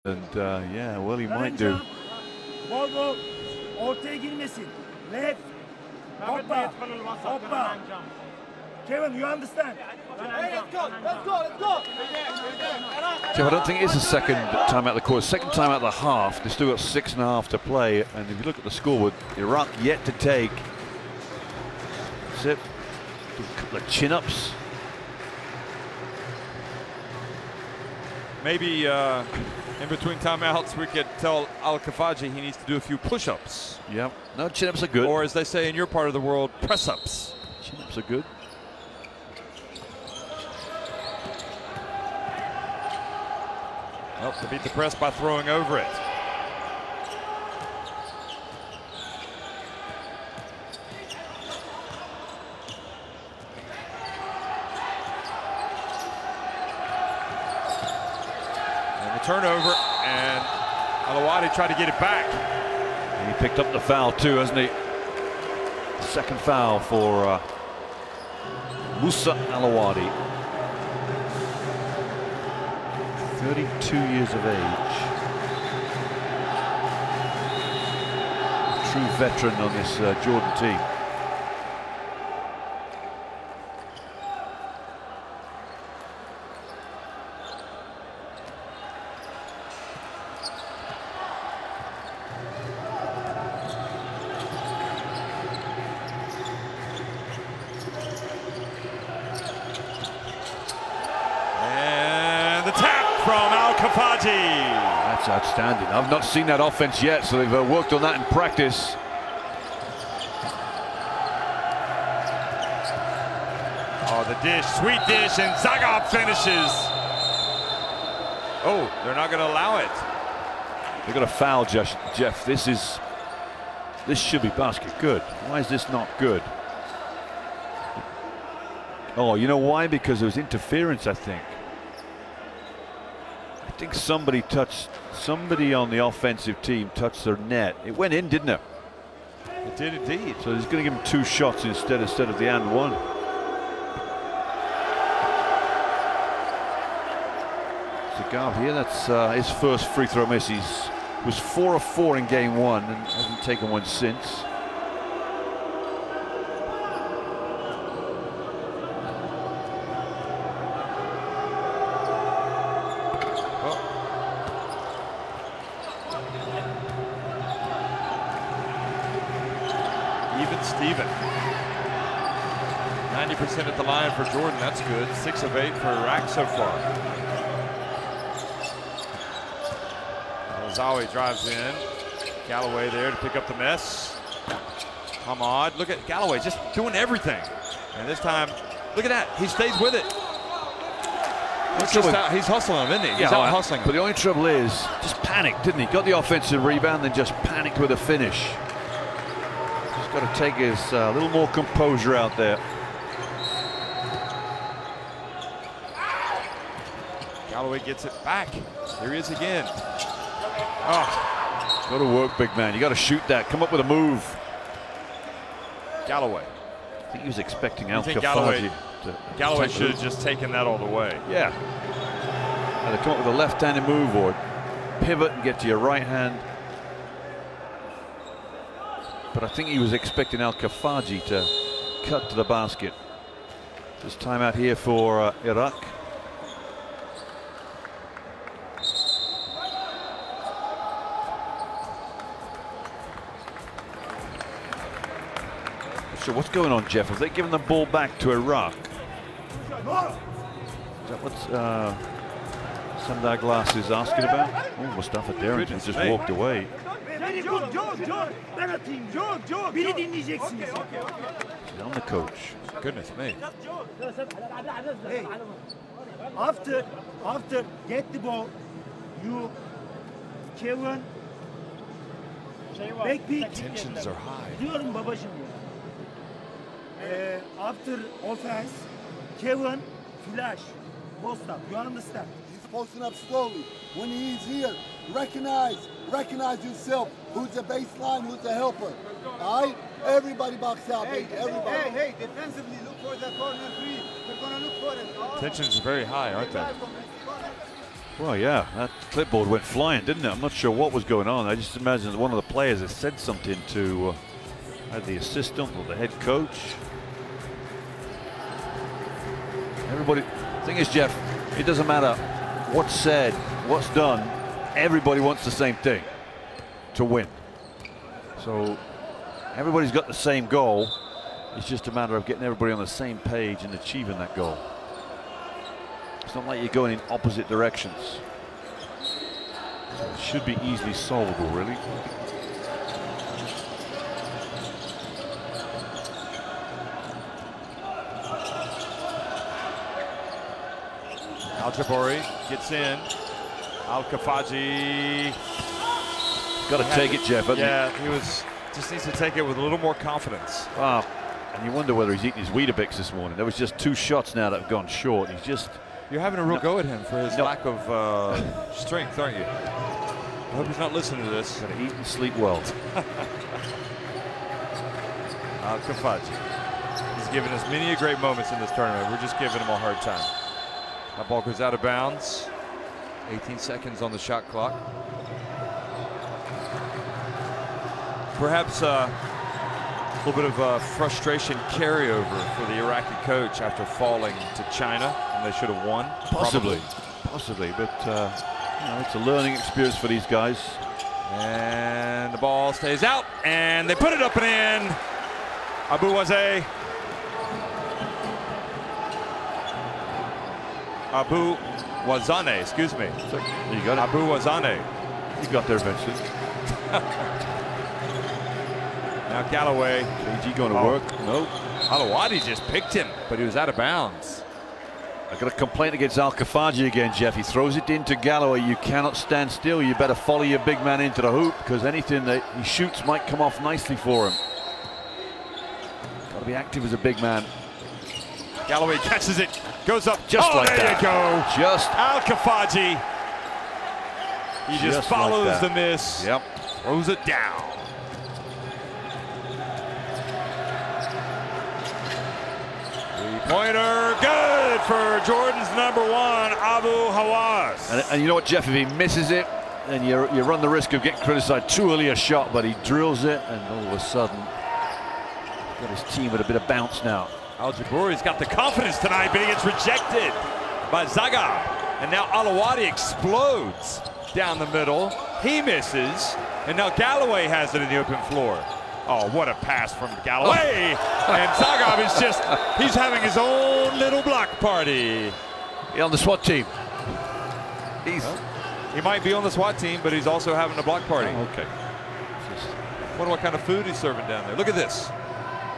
And yeah, well, he might do. Bol ortaya girmesin. Left. Hoppa. Hoppa. Kevin, you understand? Hey, let's go. Jeff, I don't think it's a second time out of the quarter. Second time out of the half. They've still got 6.5 to play. And if you look at the score with Iraq yet to take, that's it. A couple of chin-ups. Maybe in between timeouts we could tell Al-Kafaji he needs to do a few push-ups. Yep. No, chin-ups are good. Or as they say in your part of the world, press-ups. Chin-ups are good. Well, to beat the press by throwing over it. Turnover, and Alawadi tried to get it back. And he picked up the foul too, hasn't he? The second foul for Musa Alawadi. 32 years of age. A true veteran on this Jordan team. From Al-Kafaji. That's outstanding. I've not seen that offense yet, so they've worked on that in practice. Oh, the dish, sweet dish, and Zagab finishes. Oh, they're not going to allow it. They've got a foul, Jeff. This should be basket. Good. Why is this not good? Oh, you know why? Because there was interference, I think. I think somebody on the offensive team touched their net. It went in, didn't it? It did indeed. So he's going to give him 2 shots instead of the and one. Zagab here, that's his first free throw miss. He was 4 of 4 in game 1 and hasn't taken one since. Steven. 90% at the line for Jordan. That's good. 6 of 8 for Iraq so far. Zawi drives in. Galloway there to pick up the mess. Hamad. Look at Galloway just doing everything. And this time, look at that. He stays with it. He's hustling him, isn't he? He's out hustling him. But the only trouble is, just panicked, didn't he? Got the offensive rebound, then just panicked with a finish. Got to take his little more composure out there. Galloway gets it back. Here he is again. Oh. Got to work, big man. You got to shoot that. Come up with a move. Galloway. I think he was expecting Al-Kafaji. Galloway to should have just taken that all the way. Yeah. Either come up with a left-handed move or pivot and get to your right hand. But I think he was expecting Al-Kafaji to cut to the basket. This timeout here for Iraq. So what's going on, Jeff? Have they given the ball back to Iraq? Is that what Sandar Glass is asking about? Oh, Mustafa Darrington just walked away. Beni dinleyeceksiniz. I'm the coach. Goodness me. Hey, after get the ball, you, Kevin, back pick. Tensions are high. Diyorum babacığım. After offense, Kevin, flash, post up. You understand? He's posting up slowly. When he's here, recognize yourself. Who's the baseline? Who's the helper? All right? Everybody box out, baby. Everybody. Hey, defensively, look for the corner 3. They're going to look for it. Tensions are very high, aren't they? Well, yeah. clipboard went flying, didn't it? I'm not sure what was going on. I just imagine that one of the players has said something to either the assistant or the head coach. Everybody, thing is, Jeff, it doesn't matter what's said, what's done, everybody wants the same thing, to win. So everybody's got the same goal. It's just a matter of getting everybody on the same page and achieving that goal. It's not like you're going in opposite directions. So it should be easily solvable, really. Al-Jabari gets in. Al-Kafaji. Got to take it, Jeff. Yeah, he just needs to take it with a little more confidence. Wow. And you wonder whether he's eating his Weetabix this morning. There was just 2 shots now that have gone short. He's just... You're having a real go at him for his lack of strength, aren't you? I hope he's not listening to this. Gotta eat and sleep well. Al-Kafaji. He's given us many great moments in this tournament. We're just giving him a hard time. That ball goes out of bounds. 18 seconds on the shot clock. Perhaps a little bit of frustration carryover for the Iraqi coach after falling to China, and they should have won. Possibly, but you know, it's a learning experience for these guys. And the ball stays out, and they put it up and in. Abu Wazane. Abu Wazane, excuse me. You got it. Abu Wazane. You got there eventually. Now Galloway. KG going to work? No. Alawadi just picked him, but he was out of bounds. I got a complaint against Al-Kafaji again, Jeff. He throws it into Galloway. You cannot stand still. You better follow your big man into the hoop, because anything that he shoots might come off nicely for him. Got to be active as a big man. Galloway catches it, goes up just like that. There you go. Just Al-Kafaji. He just follows like the miss. Yep. Throws it down. Three-pointer, good for Jordan's #1, Abu Hawass. And you know what, Jeff? If he misses it, then you run the risk of getting criticized. Too early a shot, but he drills it, and all of a sudden, got his team with a bit of bounce now. Al-Jabari's got the confidence tonight, but he gets rejected by Zaga. And now Alawadi explodes down the middle. He misses, and now Galloway has it in the open floor. Oh, what a pass from Galloway. And Zagab is just, he's having his own little block party. He's on the SWAT team. He might be on the SWAT team, but he's also having a block party. Oh, okay. Wonder what kind of food he's serving down there. Look at this.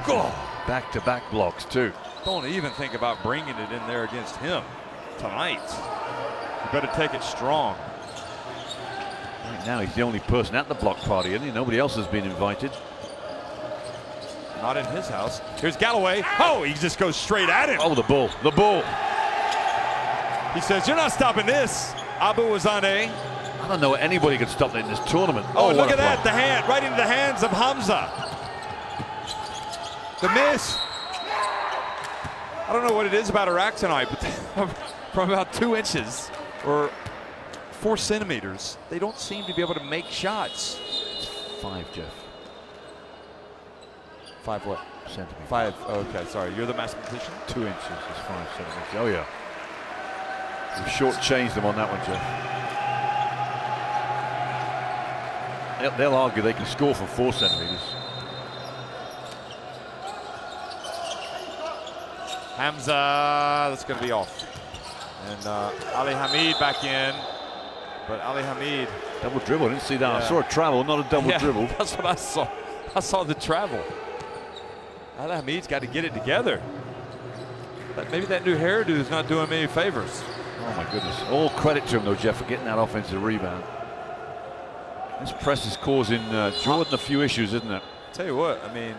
Go. Back-to-back blocks, too. Don't even think about bringing it in there against him tonight. You better take it strong. Right now, he's the only person at the block party, isn't he? Nobody else has been invited. Not in his house. Here's Galloway. Oh, he just goes straight at him. Oh, the bull. The bull. He says, you're not stopping this, Abu Wazane. I don't know anybody could stop that in this tournament. Oh, look at that. The hand, right into the hands of Hamza. The miss. I don't know what it is about Iraq tonight, but from about 2 inches or 4 centimeters, they don't seem to be able to make shots. It's 5, Jeff. 5 what? Centimeters. 5. Oh, okay, sorry. You're the mathematician. 2 inches is 5 centimeters. Oh, yeah. We've shortchanged them on that one, Jeff. They'll argue they can score from 4 centimeters. Hamza, that's going to be off. And Ali Hamid back in. But Ali Hamid. Double dribble, I didn't see that. Yeah. I saw a travel, not a double dribble. That's what I saw. I saw the travel. Ali Hamid's got to get it together. But maybe that new hairdo is not doing me any favors. Oh my goodness. All credit to him though, Jeff, for getting that offensive rebound. This press is causing Jordan a few issues, isn't it? Tell you what, I mean,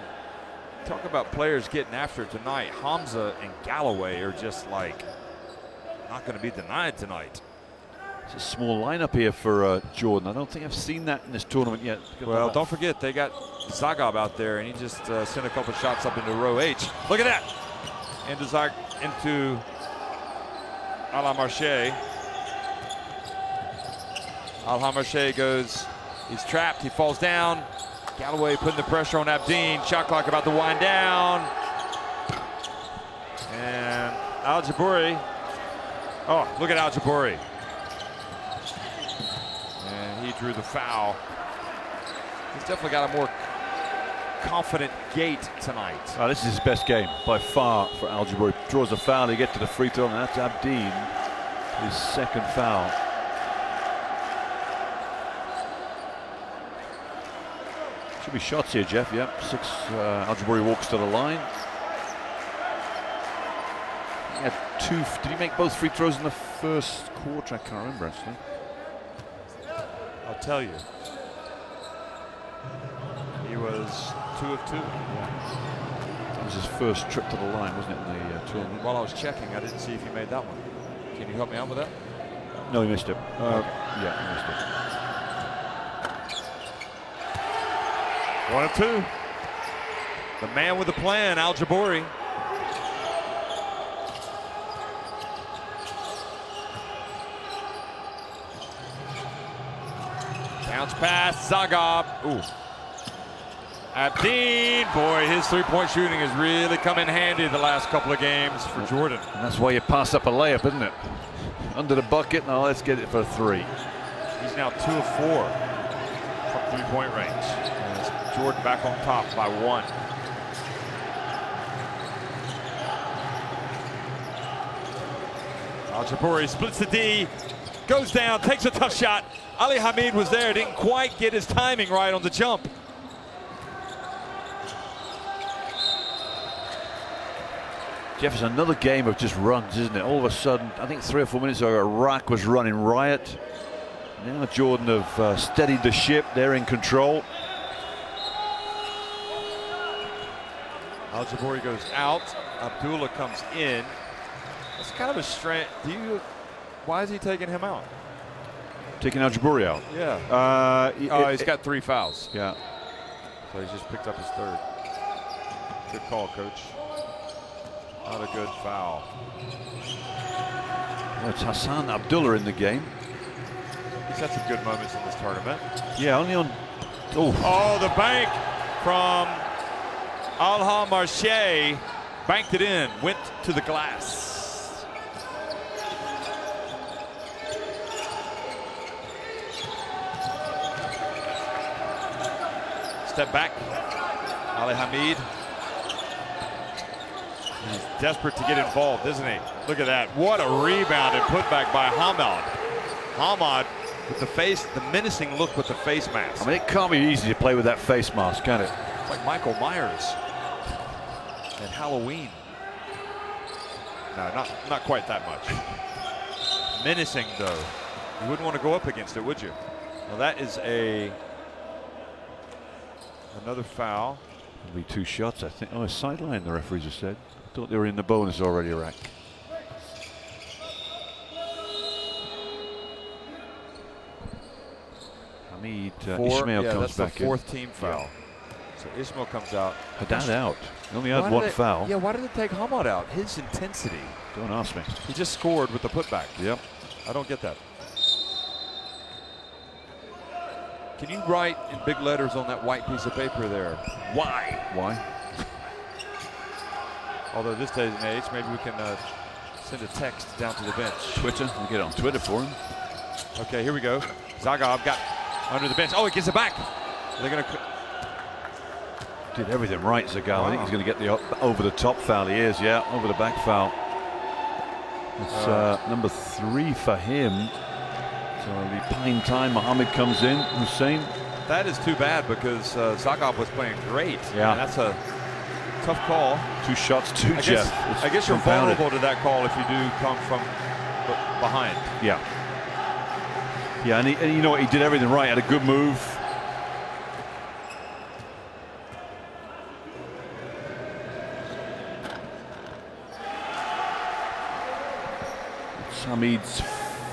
talk about players getting after it tonight. Hamza and Galloway are just like not going to be denied tonight. It's a small lineup here for Jordan. I don't think I've seen that in this tournament yet. Well, don't forget they got Zagab out there, and he just sent a couple shots up into row H. Look at that. Into A La Marche. Al-Hamarche goes, he's trapped, he falls down. Galloway putting the pressure on Abdeen. Shot clock about to wind down. And Al-Jabouri. Oh, look at Al-Jabouri. And he drew the foul. He's definitely got a more confident gait tonight. Oh, this is his best game by far for Al-Jabouri. Draws a foul, he gets to the free throw, and that's Abdeen, his second foul. Should be shots here, Jeff. Yep, 6. Al-Jabouri walks to the line. He had 2. Did he make both free throws in the first quarter? I can't remember actually. I'll tell you. He was 2 of 2. That was his first trip to the line, wasn't it, in the tournament? While I was checking, I didn't see if he made that one. Can you help me out with that? No, he missed it. Okay. Yeah, he missed it. 1 of 2. The man with the plan, Al-Jabouri. Bounce pass, Zagab. Ooh. Abdeen, boy, his three-point shooting has really come in handy the last couple of games for Jordan. And that's why you pass up a layup, isn't it? Under the bucket, now let's get it for 3. He's now 2 of 4 from three-point range. And it's Jordan back on top by 1. Al-Jabouri splits the D, goes down, takes a tough shot. Ali Hamid was there, didn't quite get his timing right on the jump. Jeff, it's another game of just runs, isn't it? All of a sudden, I think 3 or 4 minutes ago, Iraq was running riot. Now Jordan have steadied the ship. They're in control. Al-Jabouri goes out. Abdullah comes in. It's kind of a strange. Why is he taking him out? Taking Al-Jabouri out. Yeah. He's got 3 fouls. Yeah. So he's just picked up his 3rd. Good call, coach. Not a good foul. Well, it's Hassan Abdullah in the game. He's had some good moments in this tournament. Yeah, only on. Oh, the bank from Al-Hamarche. Banked it in, went to the glass. Step back, Ali Hamid. He's desperate to get involved, isn't he? Look at that. What a rebound and putback by Hamad. Hamad with the face, the menacing look with the face mask. I mean, it can't be easy to play with that face mask, can it? It's like Michael Myers and Halloween. No, not quite that much. Menacing, though. You wouldn't want to go up against it, would you? Well, that is another foul. It'll be 2 shots, I think. Oh, a sideline, the referees have said. I thought they were in the bonus already, Iraq. Hamid, Ishmael comes back in. That's the 4th team foul. Yeah. So Ishmael comes out. Haddad out. He only had 1 foul. Yeah, why did they take Hamad out? His intensity. Don't ask me. He just scored with the putback. Yep. I don't get that. Can you write in big letters on that white piece of paper there? Why? Why? Although this day and age, maybe we can send a text down to the bench. Twitter. We'll get it on Twitter for him. Okay, here we go. Zagab got under the bench. Oh, he gets it back. They're going to. Did everything right, Zagab. Wow. I think he's going to get the over-the-top foul. He is, yeah, over-the-back foul. It's number 3 for him. So it'll be playing time. Mohammed comes in. Hussein. That is too bad because Zagab was playing great. Yeah. And that's a tough call. 2 shots, 2, Jeff. I guess you're vulnerable to that call if you do come from behind. Yeah. Yeah, and you know what? He did everything right. Had a good move. It's Hamid's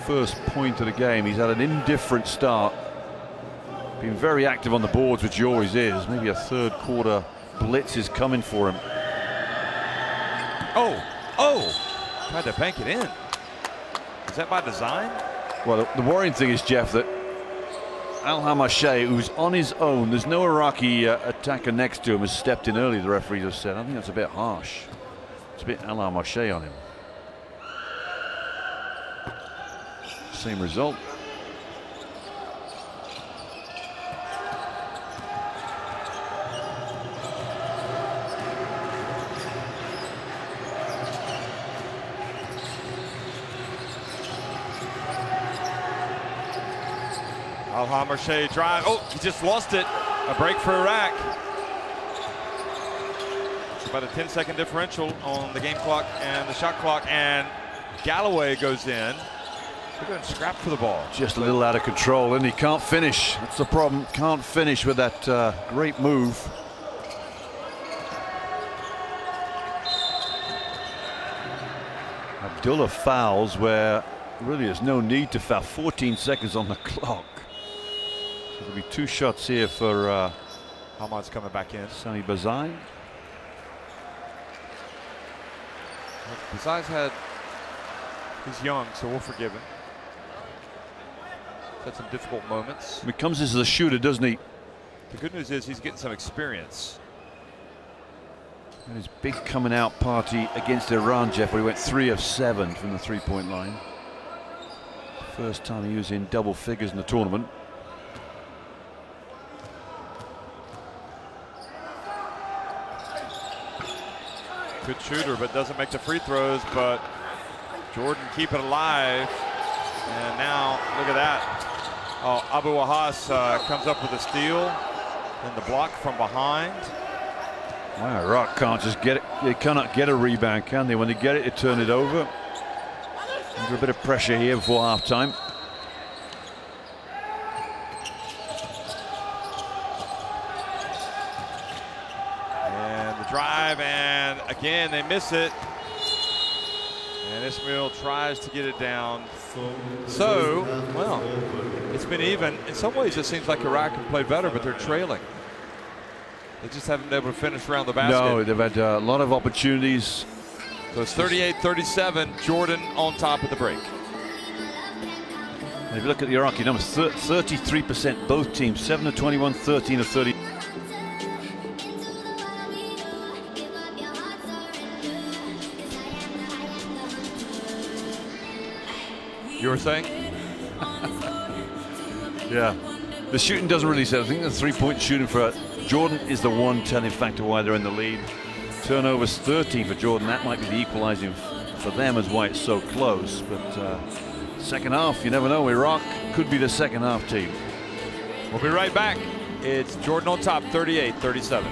first point of the game. He's had an indifferent start. Been very active on the boards, which he always is. Maybe a 3rd quarter blitz is coming for him. Oh! Tried to bank it in. Is that by design? Well, the worrying thing is, Jeff, that Al-Hamashay, who's on his own. There's no Iraqi attacker next to him, has stepped in early, the referee just said. I think that's a bit harsh. It's a bit Al-Hamashay on him. Same result. Al-Hamashay drive. Oh, he just lost it. A break for Iraq. It's about a 10-second differential on the game clock and the shot clock, and Galloway goes in. They're going to scrap for the ball. Just a little out of control, and he can't finish. That's the problem. Can't finish with that great move. Abdullah fouls where really there's no need to foul. 14 seconds on the clock. So there'll be 2 shots here for Hamad's coming back in. Sami Bazai. Bazai's he's young, so we'll forgive him. Had some difficult moments. He comes as a shooter, doesn't he? The good news is he's getting some experience. And his big coming out party against Iran, Jeff, where he went 3 of 7 from the 3-point line. First time he was in double figures in the tournament. Good shooter, but doesn't make the free throws. But Jordan keep it alive. And now look at that. Oh, Abu Wahas comes up with a steal and the block from behind. Wow, Iraq can't just get it. They cannot get a rebound, can they? When they get it, they turn it over. Under a bit of pressure here before halftime. And the drive, and again they miss it. And Ismail tries to get it down. So, well, it's been even. In some ways, it seems like Iraq have played better, but they're trailing. They just haven't been able to finish around the basket. No, they've had a lot of opportunities. So it's 38-37, Jordan on top of the break. If you look at the Iraqi numbers, 33% both teams, 7 of 21, 13 of 30. You were saying? Yeah. The shooting doesn't really say. I think the 3-point shooting for Jordan is the one telling factor why they're in the lead. Turnovers 13 for Jordan. That might be the equalizing for them as why it's so close. But second half, you never know. Iraq could be the second half team. We'll be right back. It's Jordan on top, 38-37.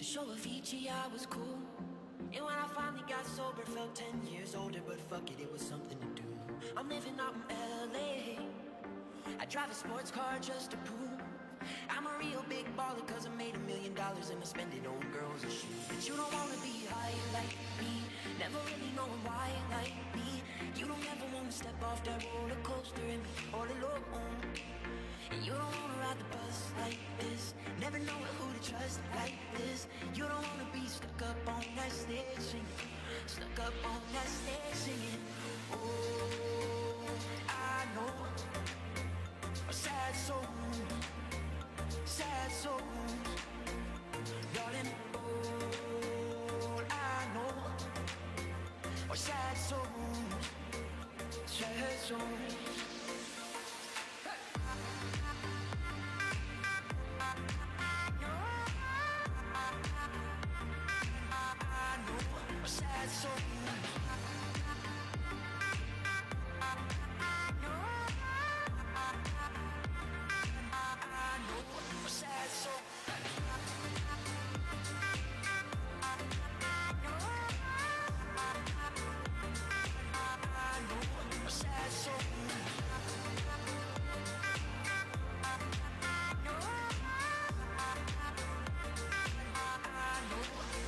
show Avicii, I was cool. And when I finally got sober, felt 10 years older. But fuck it, it was something to do. I'm living out in LA. I drive a sports car just to prove I'm a real big baller, cause I made $1 million and I spend it on girls and shoes. But you don't wanna be high like me, never really knowing why like me. You don't ever wanna step off that roller coaster and be all alone. And you don't wanna ride the bus like this, never knowing who to trust like this. You don't wanna be stuck up on that stage singing, stuck up on that stage singing. Oh, I know a sad soul, sad souls, darling. All I know are sad souls, sad souls. Sad soul. Sad soul.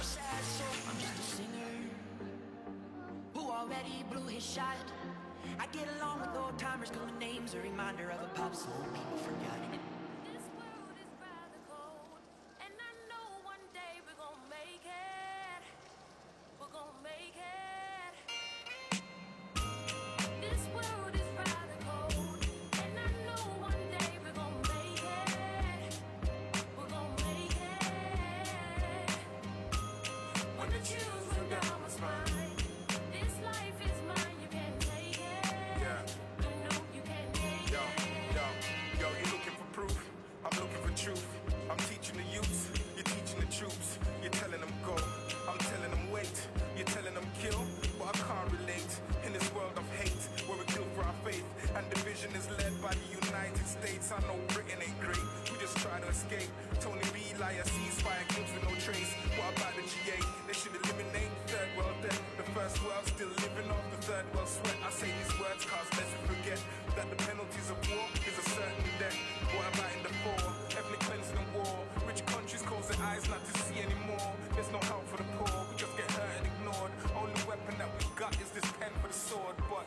Sad soul. I'm just a singer who already blew his shot. I get along with old timers cause my name's a reminder of a pop song people forgot. This world is rather cold, and I know one day we're gonna make it. We're gonna make it. This world is rather cold, and I know one day we're gonna make it. We're gonna make it. When the chills run down my spine, this life is mine, you can't take it. Yeah. No, you can't take Yo, it. yo, you're looking for proof, I'm looking for truth. I'm teaching the youths, you're teaching the troops. You're telling them go, I'm telling them wait. You're telling them kill, but I can't relate. In this world of hate, where we kill for our faith, and division is led by the United States. I know Britain ain't great, we just try to escape. Tony B, liar, ceasefire, kills with no trace. What about the G8? They should eliminate third world debt. The first world still living off the third world sweat. I say these words cause lest we forget that the penalties of war is a certain death. What about in the fall? Ethnic cleansing and war. Rich countries close their eyes not to see anymore. There's no help for the poor, we just get hurt and ignored. Only weapon that we got is this pen for the sword. But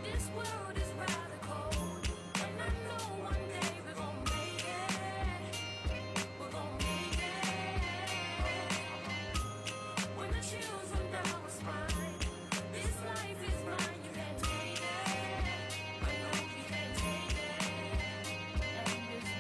This world is rather cold, and I know one day we're gonna make it. We're gonna make it. When the chills run down my spine, this life is mine, you can't take it. I know you can't take it. And this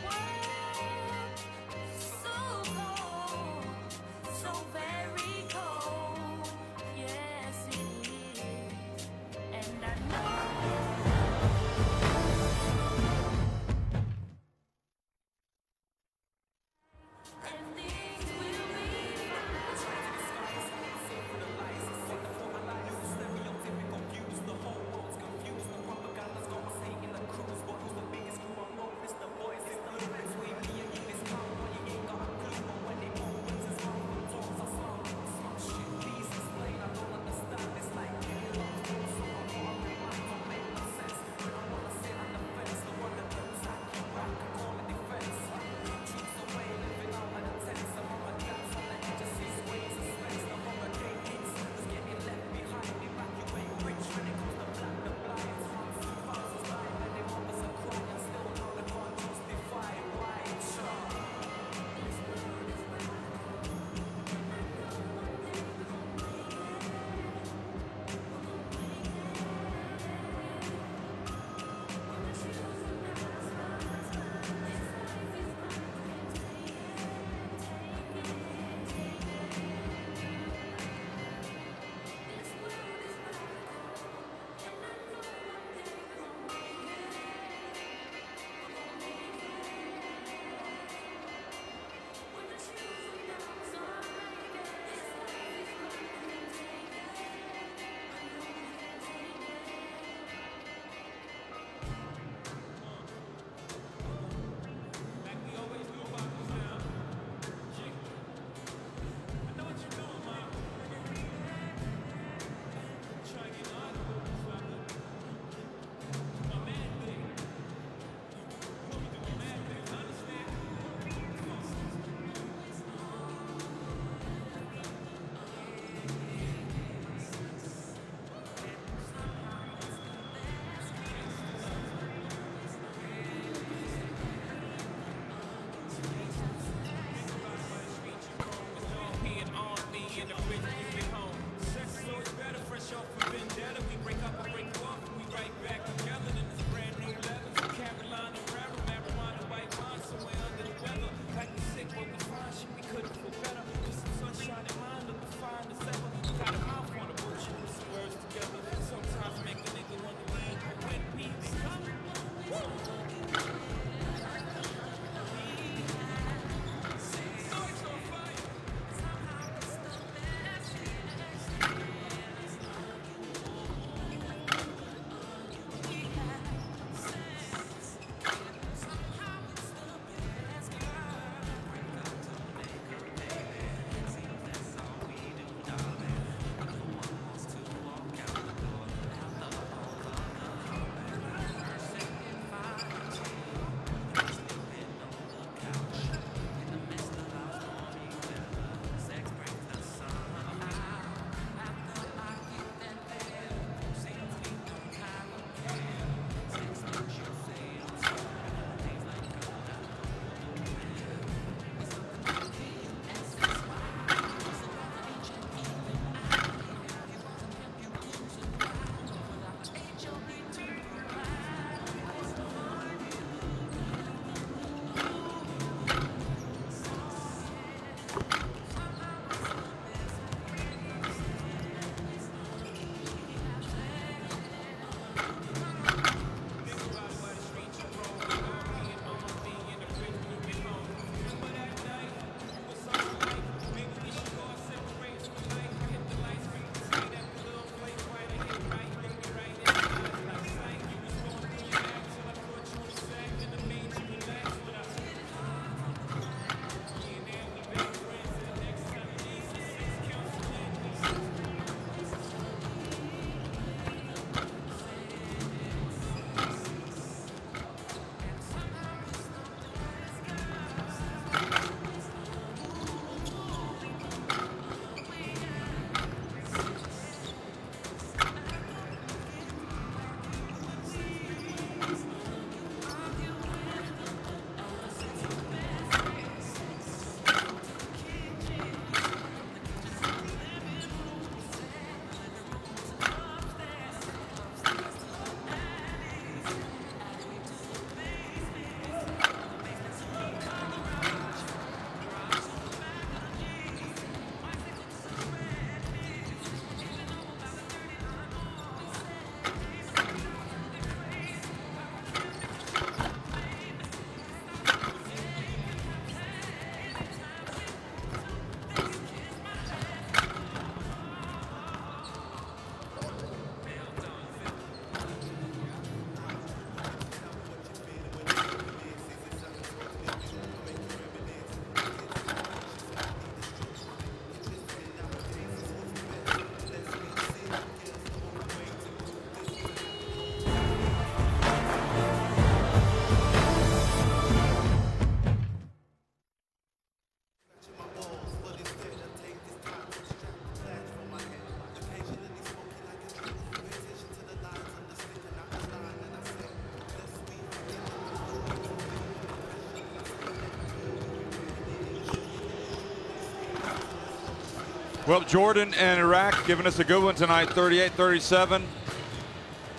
Well, Jordan and Iraq giving us a good one tonight, 38-37.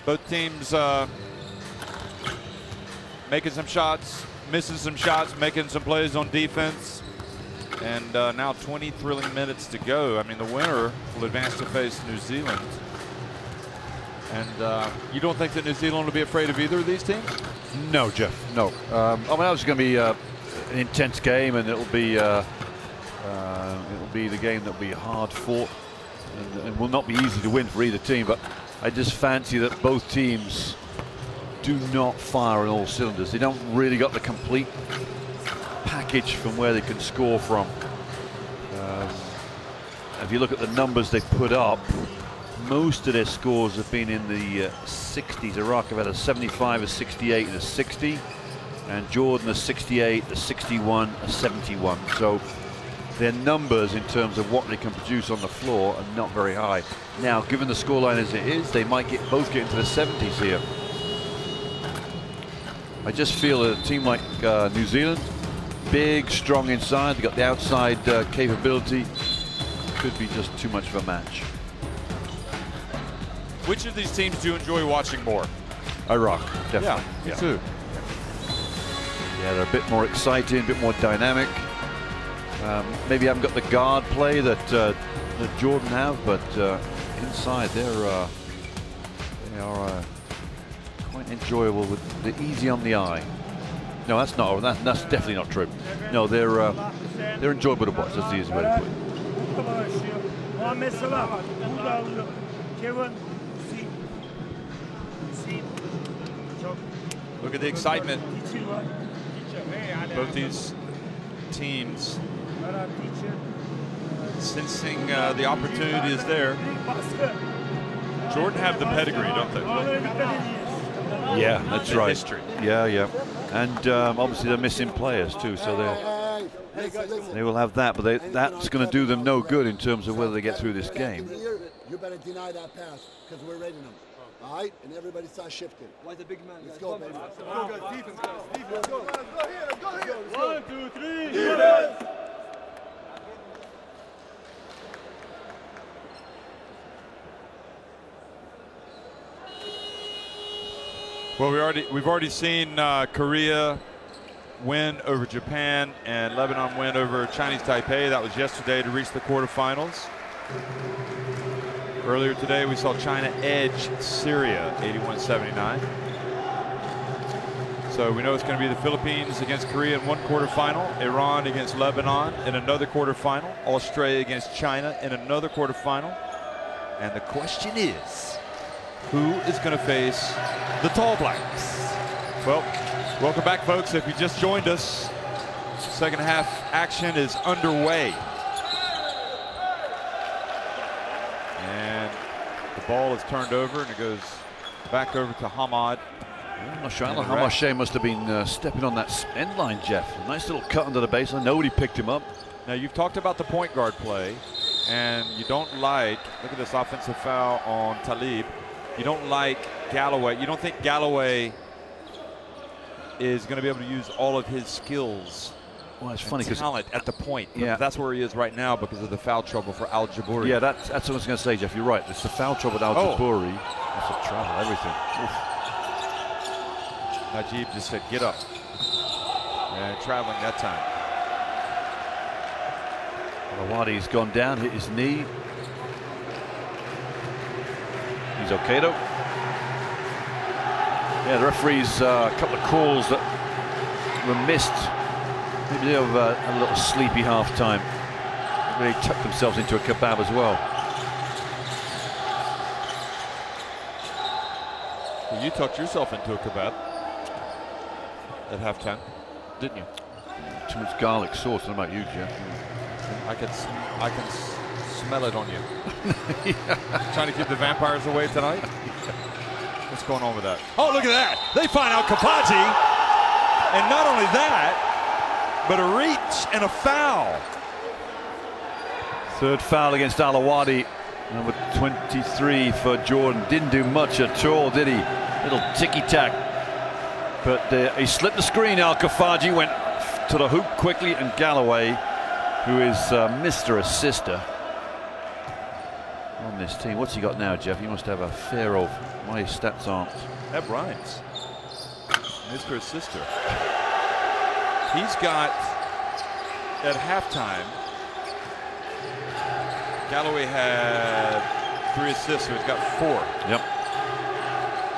Both teams making some shots, missing some shots, making some plays on defense. And now 20 thrilling minutes to go. I mean, the winner will advance to face New Zealand. And you don't think that New Zealand will be afraid of either of these teams? No, Jeff, no. I mean, that was going to be an intense game, and it'll be the game that'll be hard fought and will not be easy to win for either team. But I just fancy that both teams do not fire on all cylinders. They don't really got the complete package from where they can score from. If you look at the numbers they put up, most of their scores have been in the 60s. Iraq have had a 75, a 68, and a 60, and Jordan a 68, a 61, a 71. So their numbers in terms of what they can produce on the floor are not very high. Now, given the scoreline as it is, they might both get into the 70s here. I just feel that a team like New Zealand, big, strong inside, they got the outside capability, could be just too much of a match. Which of these teams do you enjoy watching more? Iraq, definitely. Yeah, me too. Yeah, they're a bit more exciting, a bit more dynamic. Maybe haven't got the guard play that Jordan have, but inside they are quite enjoyable, with the easy on the eye. No, that's not. That's definitely not true. No, they're enjoyable to watch. That's the easy way to put it. Muhammed Salah, burada alıyor. Kevin, Hüseyin. Look at the excitement. Both these teams sensing the opportunity is there. Jordan have the pedigree, don't they? Yeah, that's right. History. Yeah, yeah. And obviously they're missing players too, so they will have that, but that's going to do them no good in terms of whether they get through this game. You better deny that pass because we're raiding them. All right? And everybody start shifting. Why the big man? Let's go, baby. Let's go, guys. Defense, guys. Defense. Let's go. Let's go here. Let's go here. Let's go. 1, 2, 3. Defense. Well, we've already seen Korea win over Japan and Lebanon win over Chinese Taipei. That was yesterday to reach the quarterfinals. Earlier today, we saw China edge Syria 81-79. So we know it's going to be the Philippines against Korea in one quarterfinal, Iran against Lebanon in another quarterfinal, Australia against China in another quarterfinal. And the question is, who is going to face the Tall Blacks? Well, welcome back, folks. If you just joined us, second half action is underway. And the ball is turned over and it goes back over to Hamad. I'm not sure. Hamashe must have been stepping on that end line, Jeff. A nice little cut under the baseline. Nobody picked him up. Now, you've talked about the point guard play, and you don't like, look at this offensive foul on Talib. You don't like Galloway. You don't think Galloway is going to be able to use all of his skills. Well, it's funny because talent at the point. Yeah, that's where he is right now because of the foul trouble for Al Jabouri. Yeah, that's what I was going to say, Jeff. You're right. It's the foul trouble with Al Jabouri. That's a travel, everything. Oof. Najib just said, get up. And traveling that time. Alawadi's gone down, hit his knee. He's okay though. Yeah, the referees, a couple of calls that were missed. Maybe they have a little sleepy half time. They tucked themselves into a kebab as well. Well, you tucked yourself into a kebab at halftime, didn't you? Too much garlic sauce. I don't know about you, Jeff. I can smell it on you. Trying to keep the vampires away tonight. What's going on with that? Oh, look at that! They find out Kapaji, and not only that, but a reach and a foul. Third foul against Alawadi. Number 23 for Jordan. Didn't do much at all, did he? Little ticky-tack. But he slipped the screen. Al-Kafaji went to the hoop quickly, and Galloway, who is Mr. Assister, on this team. What's he got now, Jeff? He must have a fear of my stats aren't. That rhymes. Mr. Sister. He's got, at halftime, Galloway had 3 assists, so he's got 4. Yep.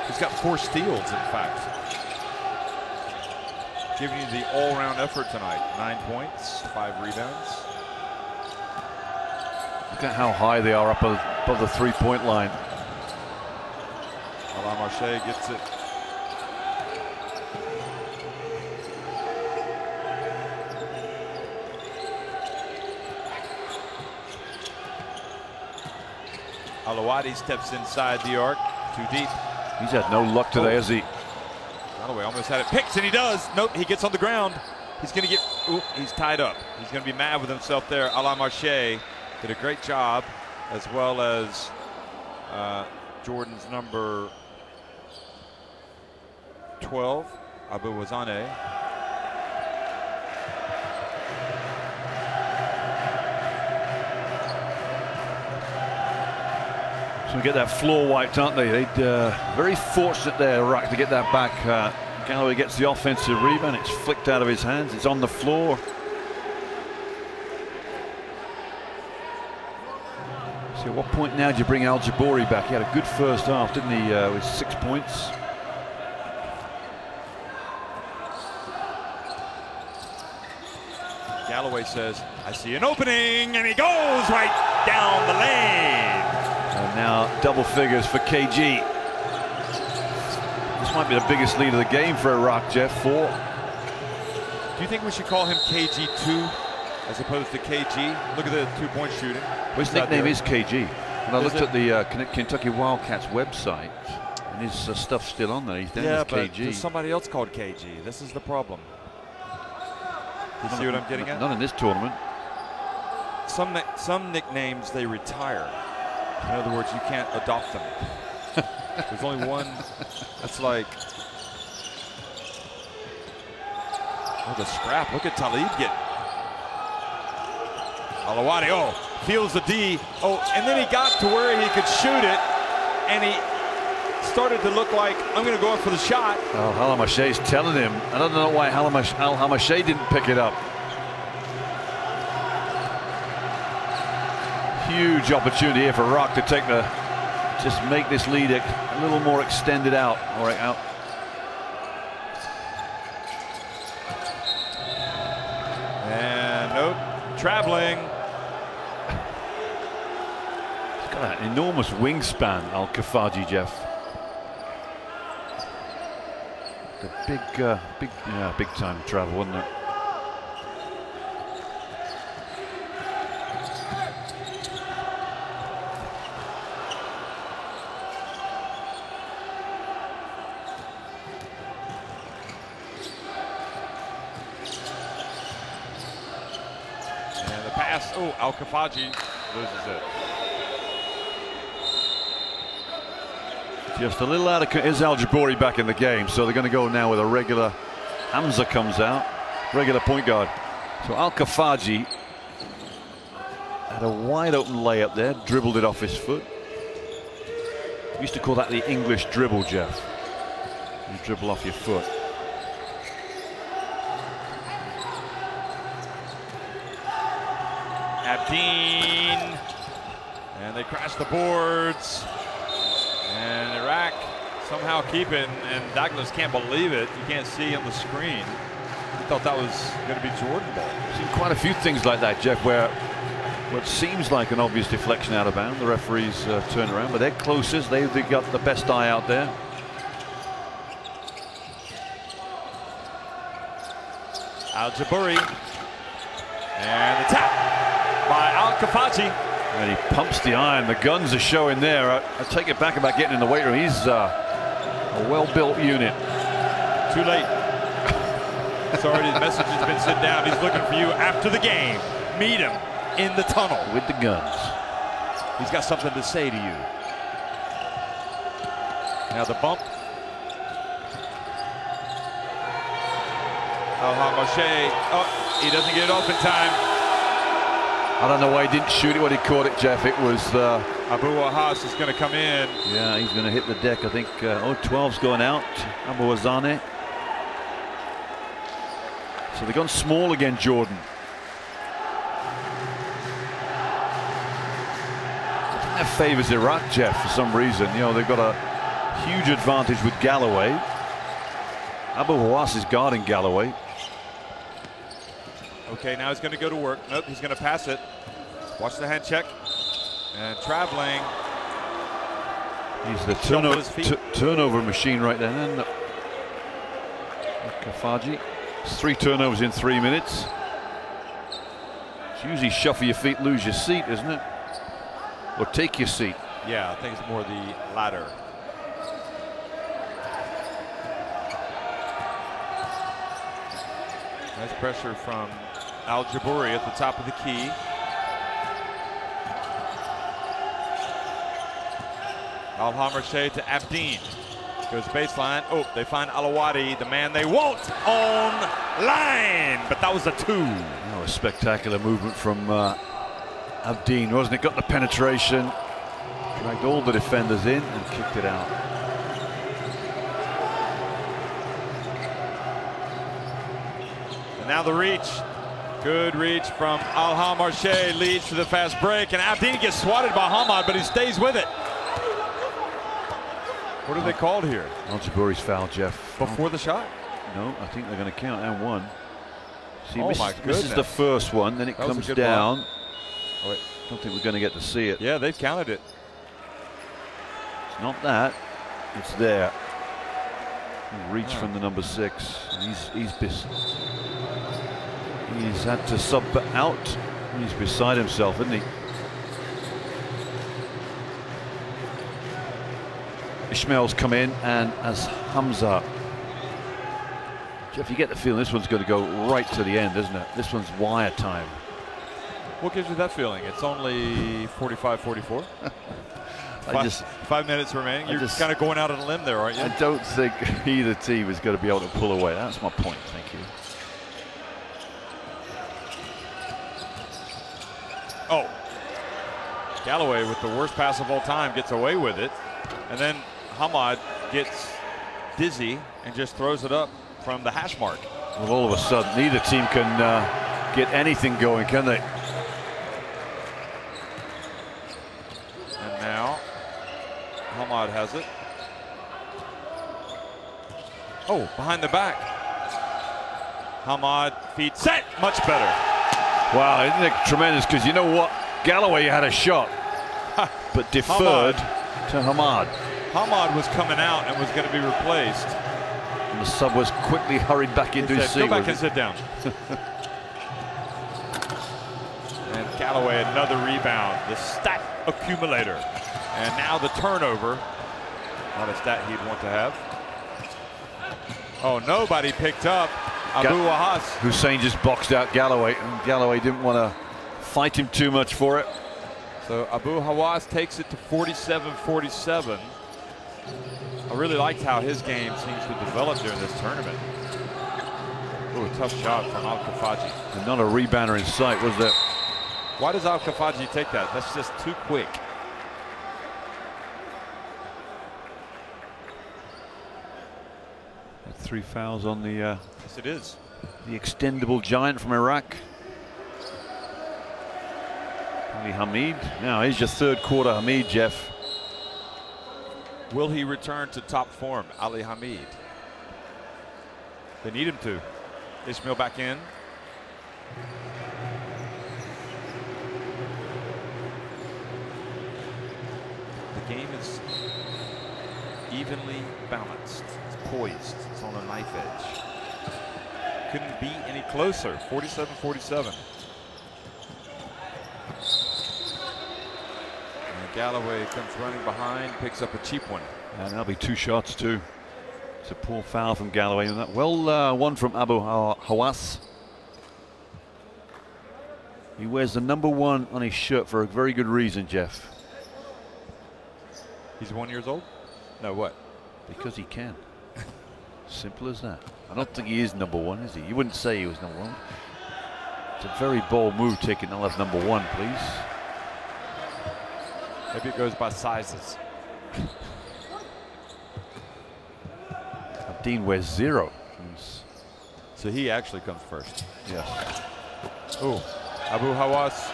He's got 4 steals, in fact. Giving you the all-round effort tonight. 9 points, 5 rebounds. Look at how high they are up above the 3-point line. Alain Marche gets it. Alawadi steps inside the arc, too deep. He's had no luck today, has he? Galloway almost had it picked, and he does. Nope, he gets on the ground. He's going to get, he's tied up. He's going to be mad with himself there. Alain Marche did a great job, as well as Jordan's number 12, Abu Wazane. So we get that floor wiped, aren't they? They'd very fortunate there, Iraq, to get that back. Galloway gets the offensive rebound. It's flicked out of his hands. It's on the floor. So at what point now do you bring Al Jabori back? He had a good first half, didn't he, with 6 points? Galloway says, I see an opening, and he goes right down the lane. And now double figures for KG. This might be the biggest lead of the game for Iraq, Jeff. 4. Do you think we should call him KG2 as opposed to KG? Look at the 2-point shooting. Well, his nickname is KG. And I looked at the Kentucky Wildcats website, and his stuff's still on there. He's down as but KG. there's somebody else called KG. This is the problem. You see what I'm getting at? Not in this tournament. Some nicknames, they retire. In other words, you can't adopt them. There's only one that's like, oh, the scrap. Look at Talib get. Alawadi, oh, feels the D. Oh, and then he got to where he could shoot it, and he started to look like, I'm going to go in for the shot. Oh, Halamashe's telling him. I don't know why Al Hamashe didn't pick it up. Huge opportunity here for Rock to take the, just make this lead a little more extended out. All right, out. And nope, traveling. He's got an enormous wingspan, Al Kafaji, Jeff. The big time travel, wasn't it? Oh, Al Kafaji loses it. Just a little out of. Is Al Jabori back in the game? So they're going to go now with a regular. Hamza comes out, regular point guard. So Al Kafaji had a wide open layup there, dribbled it off his foot. We used to call that the English dribble, Jeff. You dribble off your foot. Abdeen, and they crash the boards, and Iraq somehow keep it, and Douglas can't believe it. You can't see on the screen. He thought that was going to be Jordan ball. Seen quite a few things like that, Jeff, where what seems like an obvious deflection out of bounds, the referees turn around, but they're closest. They've got the best eye out there. Al Jabari, and the tap by Al Kafaji. And he pumps the iron. The guns are showing there. I take it back about getting in the weight room. He's a well-built unit. Too late. Sorry, his message has been sit down. He's looking for you after the game. Meet him in the tunnel. With the guns. He's got something to say to you. Now the bump. Al-Hamashe. Oh, he doesn't get it off in time. I don't know why he didn't shoot it when he caught it, Jeff. It was Abu Wahas is going to come in. Yeah, he's going to hit the deck. I think 12's going out. Abu Wazane. So they've gone small again, Jordan. I think that favors Iraq, Jeff, for some reason. You know, they've got a huge advantage with Galloway. Abu Hawas is guarding Galloway. Okay, now he's going to go to work. Nope, he's going to pass it. Watch the hand check. And traveling. He's the turnover machine right there. And Kafaji. It's 3 turnovers in 3 minutes. It's usually shuffle your feet, lose your seat, isn't it? Or take your seat. Yeah, I think it's more the latter. Nice pressure from Al-Jabouri at the top of the key. Al-Hamershay to Abdeen. Goes baseline. Oh, they find Alawadi, the man they want on line. But that was a 2. Oh, a spectacular movement from Abdeen, wasn't it? Got the penetration, dragged all the defenders in and kicked it out. And now the reach. Good reach from Al-Hamershay, leads to the fast break. And Abdeen gets swatted by Hamad, but he stays with it. What are they called here? Al-Jabouri's foul, Jeff. Before the shot? No, I think they're going to count and 1. See, Oh my this is the first one, then it That was a comes good down. block. Oh, wait. Don't think we're going to get to see it. Yeah, they've counted it. It's not that. It's there. Reach from the number 6. He's had to sub out. He's beside himself, isn't he? Ishmael's come in, and as Hamza. Jeff, you get the feeling this one's going to go right to the end, isn't it? This one's wire time. What gives you that feeling? It's only 45-44. 5 minutes remaining. You're just kind of going out on a limb there, aren't you? I don't think either team is going to be able to pull away. That's my point. Thank you. Oh, Galloway with the worst pass of all time gets away with it, and then Hamad gets dizzy and just throws it up from the hash mark. Well, all of a sudden, neither team can get anything going, can they? And now Hamad has it. Oh, behind the back. Hamad feet set, much better. Wow, isn't it tremendous? Because you know what? Galloway had a shot, but deferred to Hamad. Hamad was coming out and was going to be replaced. And the sub was quickly hurried back into his seat. Go back and sit down. And Galloway, another rebound, the stat accumulator. And now the turnover. Not a stat he'd want to have. Oh, nobody picked up Abu Wahas. Hussein just boxed out Galloway, and Galloway didn't want to fight him too much for it. So Abu Hawas takes it to 47-47. I really liked how his game seems to develop during this tournament. Ooh, a tough shot from Al-Kafaji. And not a rebounder in sight, was there? Why does Al-Kafaji take that? That's just too quick. Had 3 fouls on the Yes, it is. the extendable giant from Iraq. Ali Hamid. Now here's your 3rd quarter Hamid, Jeff. Will he return to top form, Ali Hamid? They need him to. Ishmael back in. The game is evenly balanced. It's poised. It's on a knife edge. Couldn't be any closer. 47-47. Galloway comes running behind, picks up a cheap one. And that'll be 2 shots too. It's a poor foul from Galloway. And that well, one from Abu Hawas. He wears the number 1 on his shirt for a very good reason, Jeff. He's 1 year old? No, what? Because he can. Simple as that. I don't think he is number 1, is he? You wouldn't say he was number 1. It's a very bold move taking LF number 1, please. Maybe it goes by sizes. Dean wears 0. So he actually comes first. Yes. Ooh, Abu Hawas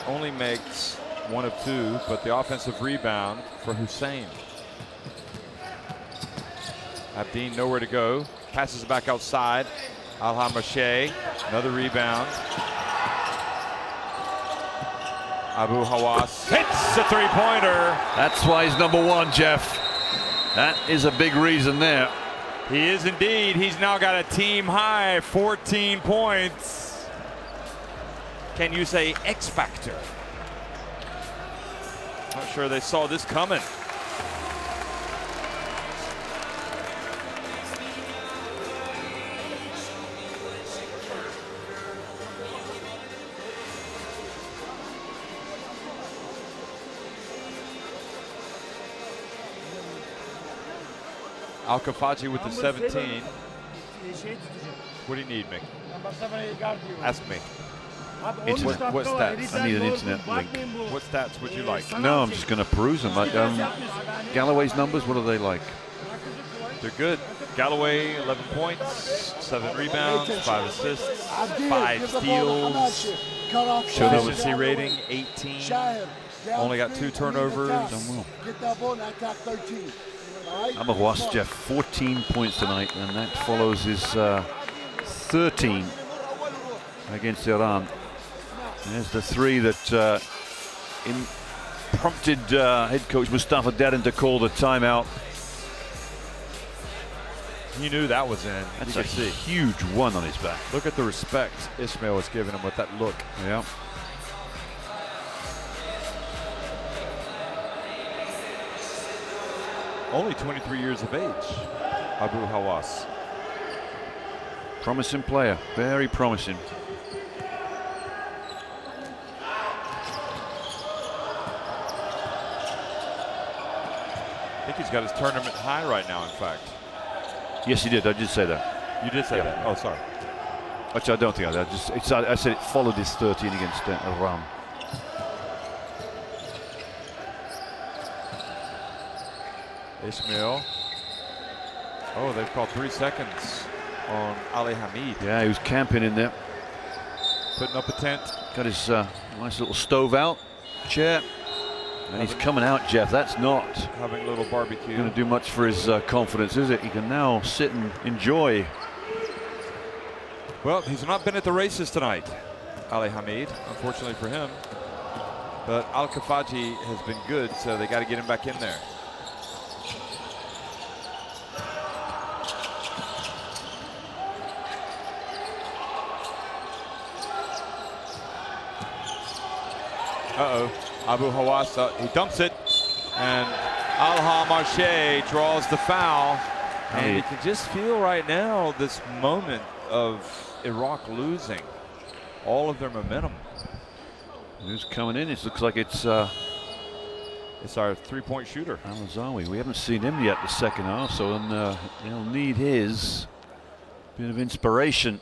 only makes 1 of 2, but the offensive rebound for Hussein. Abdeen nowhere to go. Passes back outside. Al-Hamashe, another rebound. Abu Hawas hits a three-pointer. That's why he's #1, Jeff. That is a big reason there. He is indeed. He's now got a team high 14 points. Can you say X factor? Not sure they saw this coming. Al-Kafaji with the 17. What do you need, Mick? Ask me. Internet. What stats? I need an internet link. What stats would you like? No, I'm just going to peruse them. Like, Galloway's numbers, what are they like? They're good. Galloway, 11 points, 7 rebounds, 5 assists, 5 steals. Efficiency rating, 18. Only got 2 turnovers. Done well. Get that ball and attack 13. Abu Hawas, Jeff, 14 points tonight, and that follows his 13 against Iran. There's the 3 that prompted head coach Mustafa Derin to call the timeout. He knew that was in. That's a huge one on his back. Look at the respect Ismail was giving him with that look. Yeah. Only 23 years of age, Abu Hawas. Promising player, very promising. I think he's got his tournament high right now, in fact. Yes, he did. I did say that. You did say that? Oh, sorry. Actually, I don't think I did. I said it followed his 13 against Iran. Ismail. Oh, they've called 3 seconds on Ali Hamid. Yeah, he was camping in there. Putting up a tent. Got his nice little stove out, chair. And he's coming out, Jeff. That's not having a little barbecue. Going to do much for his confidence, is it? He can now sit and enjoy. Well, he's not been at the races tonight, Ali Hamid, unfortunately for him. But Al-Kafaji has been good, so they got to get him back in there. Uh-oh. Abu Hawas, he dumps it, and Al-Hamashe draws the foul. And you can just feel right now this moment of Iraq losing all of their momentum. Who's coming in? It looks like it's our 3-point shooter. Al-Azawi. We haven't seen him yet the second half, so they'll need his bit of inspiration.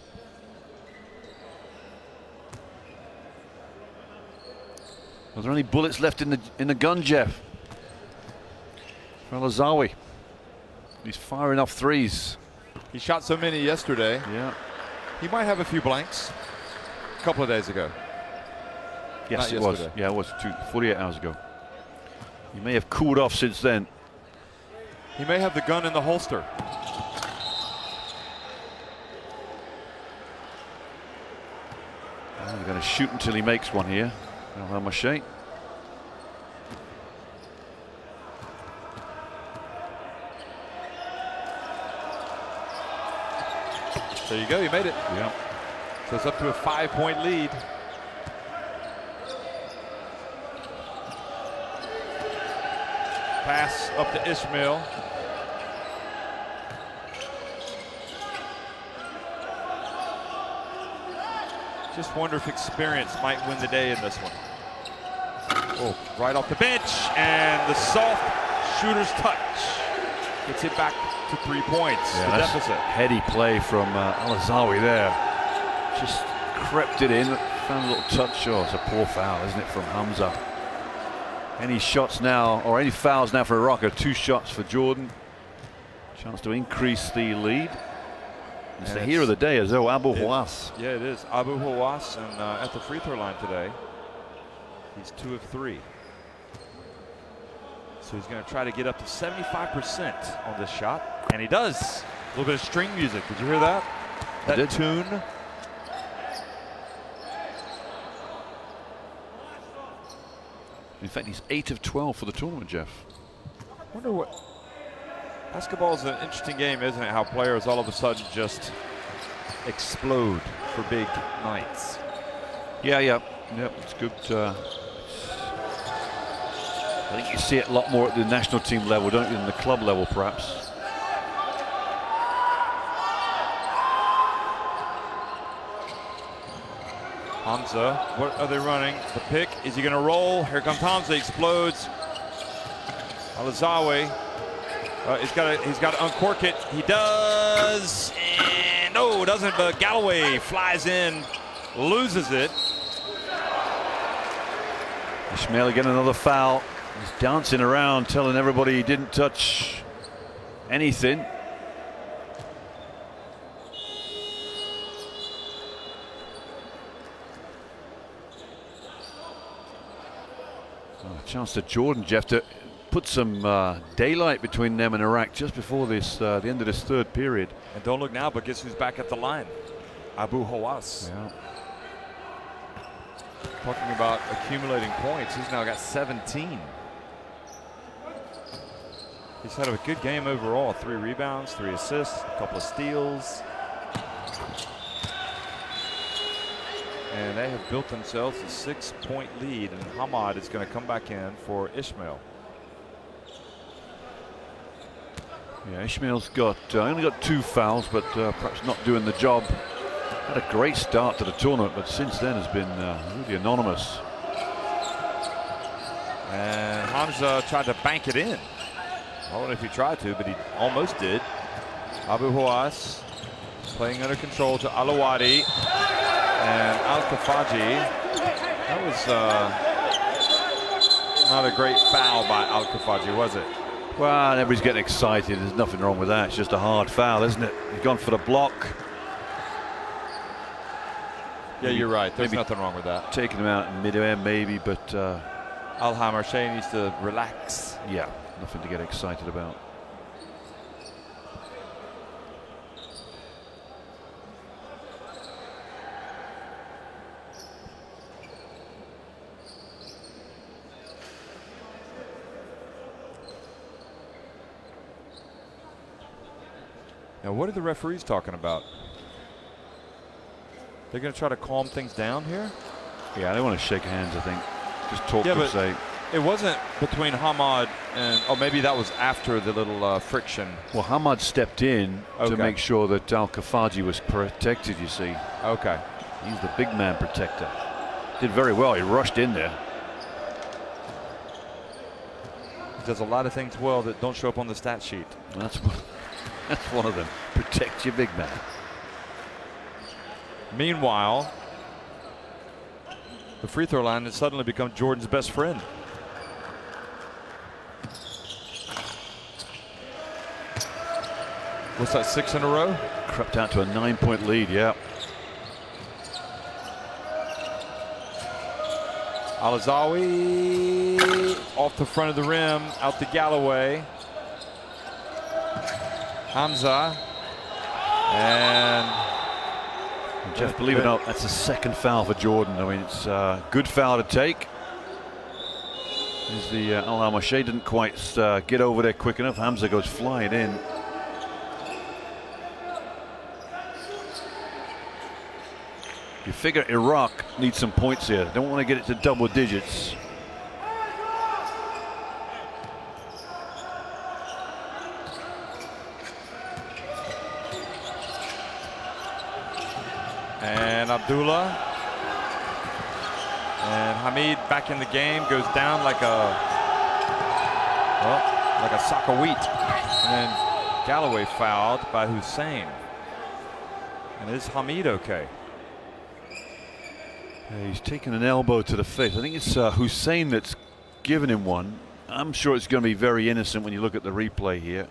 Are there any bullets left in the gun, Jeff? For Al-Azawi. He's firing off threes. He shot so many yesterday. Yeah. He might have a few blanks. A couple of days ago. Yes, it was. Yeah, it was 48 hours ago. He may have cooled off since then. He may have the gun in the holster. They're going to shoot until he makes one here. Al-Hamashe. There you go, you made it. Yeah. So it's up to a 5-point lead. Pass up to Ismail. Just wonder if experience might win the day in this one. Oh, right off the bench, and the soft shooter's touch gets it back to 3 points. Yeah, the that's deficit. Heady play from Al-Azawi there. Just crept it in, found a little touch. Oh, it's a poor foul, isn't it, from Hamza? Any shots now, or any fouls now for Iraq are 2 shots for Jordan. Chance to increase the lead. It's the hero of the day as though Abu Hawas. Yeah, it is. Abu Hawas, and at the free throw line today, he's 2 of 3. So he's going to try to get up to 75% on this shot, and he does. A little bit of string music. Did you hear that? That tune. In fact, he's 8 of 12 for the tournament, Jeff. I wonder what. Basketball is an interesting game, isn't it? How players all of a sudden just explode for big nights. Yeah. It's good. I think you see it a lot more at the national team level, don't you, than the club level, perhaps. Hamza, what are they running? The pick, is he gonna roll? Here comes Hamza, explodes. Alizawi, he's got to uncork it. He does, and no, doesn't, but Galloway flies in, loses it. Ishmael getting another foul. He's dancing around, telling everybody he didn't touch anything. Chance to Jordan, Jeff, to put some daylight between them and Iraq just before this the end of this 3rd period. And don't look now, but guess who's back at the line? Abu Hawas. Yeah. Talking about accumulating points, he's now got 17. He's had a good game overall. 3 rebounds, 3 assists, a couple of steals. And they have built themselves a 6-point lead, and Hamad is going to come back in for Ishmael. Yeah, Ishmael's got only got 2 fouls, but perhaps not doing the job. Had a great start to the tournament, but since then has been really anonymous. And Hamza tried to bank it in. I don't know if he tried to, but he almost did. Abu Hawas playing under control to Alawadi. And Al-Kafaji, that was not a great foul by Al-Kafaji, was it? Well, everybody's getting excited. There's nothing wrong with that. It's just a hard foul, isn't it? He's gone for the block. Yeah, you're right. There's nothing wrong with that. Taking him out in mid-air, maybe, but Al-Hamar Shea needs to relax. Yeah, nothing to get excited about. Now, what are the referees talking about? They're going to try to calm things down here? Yeah, they want to shake hands, I think. Just talk for sake. It wasn't between Hamad and, oh, maybe that was after the little friction. Well, Hamad stepped in to make sure that Al-Kafaji was protected, you see. Okay. He's the big man protector. Did very well. He rushed in there. He does a lot of things well that don't show up on the stat sheet. Well, that's one of them. Protect your big man. Meanwhile, the free throw line has suddenly become Jordan's best friend. What's that, 6 in a row? Crept out to a 9-point lead, yeah. Alizawi off the front of the rim, out to Galloway. Hamza. And Jeff, believe it or not, that's the 2nd foul for Jordan. I mean, it's a good foul to take. As the Al-Hamar Shea didn't quite get over there quick enough. Hamza goes flying in. You figure Iraq needs some points here. Don't want to get it to double digits. And Abdullah and Hamid back in the game, goes down like a sack of wheat. And then Galloway fouled by Hussein. And is Hamid okay? Yeah, he's taken an elbow to the face. I think it's Hussein that's given him one. I'm sure it's going to be very innocent when you look at the replay here.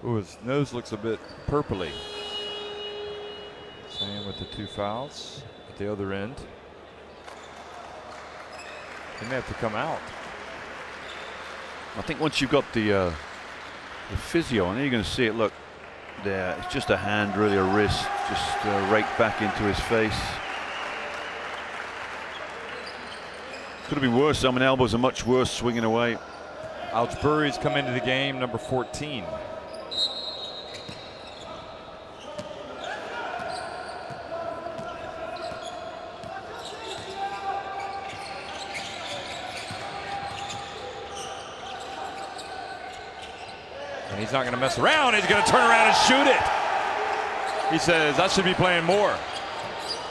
Ooh, his nose looks a bit purpley. Same with the 2 fouls at the other end. He may have to come out. I think once you've got the physio on, you're going to see it. Look there, it's just a hand, really a wrist, just raked back into his face. Could have been worse. I mean, elbows are much worse swinging away. Algeburi's come into the game, number 14. And he's not going to mess around. He's going to turn around and shoot it. He says, I should be playing more.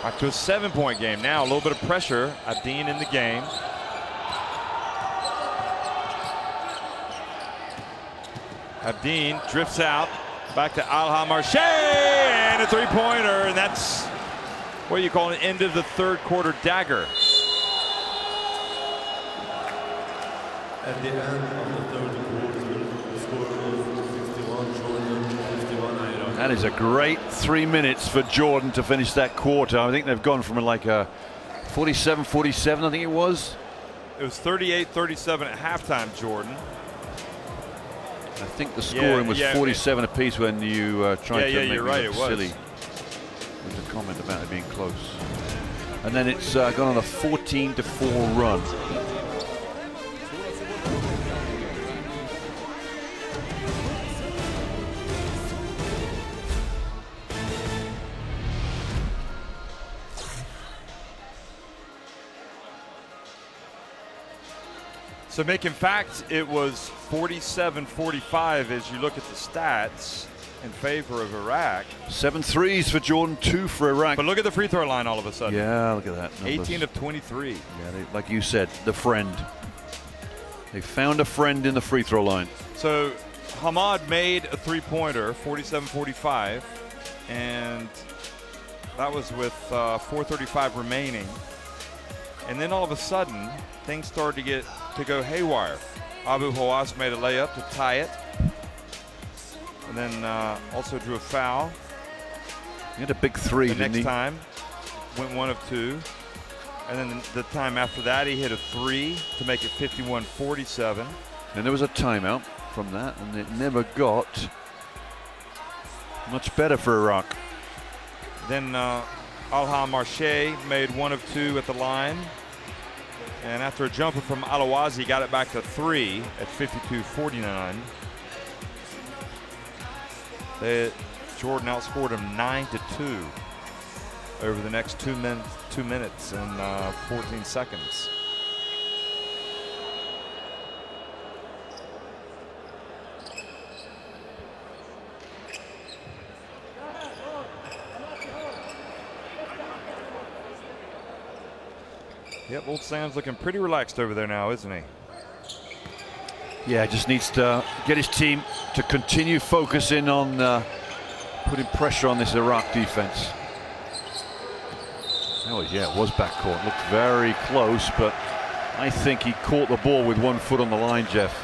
Back to a 7-point game now. A little bit of pressure. Abdeen in the game. Abdeen drifts out. Back to Alha Marche. And a 3-pointer. And that's what you call an end of the 3rd quarter dagger. At the end of the 3rd quarter, the score was 61 Jordan, 51 Iraq. That is a great 3 minutes for Jordan to finish that quarter. I think they've gone from like a 47-47, I think it was. It was 38-37 at halftime, Jordan. I think the scoring was 47 apiece when you tried to make me right, look it was. silly with a comment about it being close. And then it's gone on a 14-4 run. So, Mick, in fact, it was 47-45 as you look at the stats in favor of Iraq. 7 threes for Jordan, 2 for Iraq. But look at the free throw line all of a sudden. Yeah, look at that. Numbers. 18 of 23. Yeah, like you said, the friend. They found a friend in the free throw line. So, Hamad made a 3-pointer, 47-45, and that was with 4:35 remaining. And then all of a sudden, things started to go haywire. Abu Hawass made a layup to tie it. And then also drew a foul. He had a big 3, didn't he? The next time, went 1 of 2. And then the time after that, he hit a 3 to make it 51-47. And there was a timeout from that, and it never got much better for Iraq. Then Alha Marche made 1 of 2 at the line. And after a jumper from Alawazi, got it back to 3 at 52-49. Jordan outscored him 9-2 over the next 2 minutes and 14 seconds. Yep, old Sam's looking pretty relaxed over there now, isn't he? Yeah, just needs to get his team to continue focusing on putting pressure on this Iraq defense. Oh yeah, it was backcourt. Looked very close, but I think he caught the ball with 1 foot on the line, Jeff.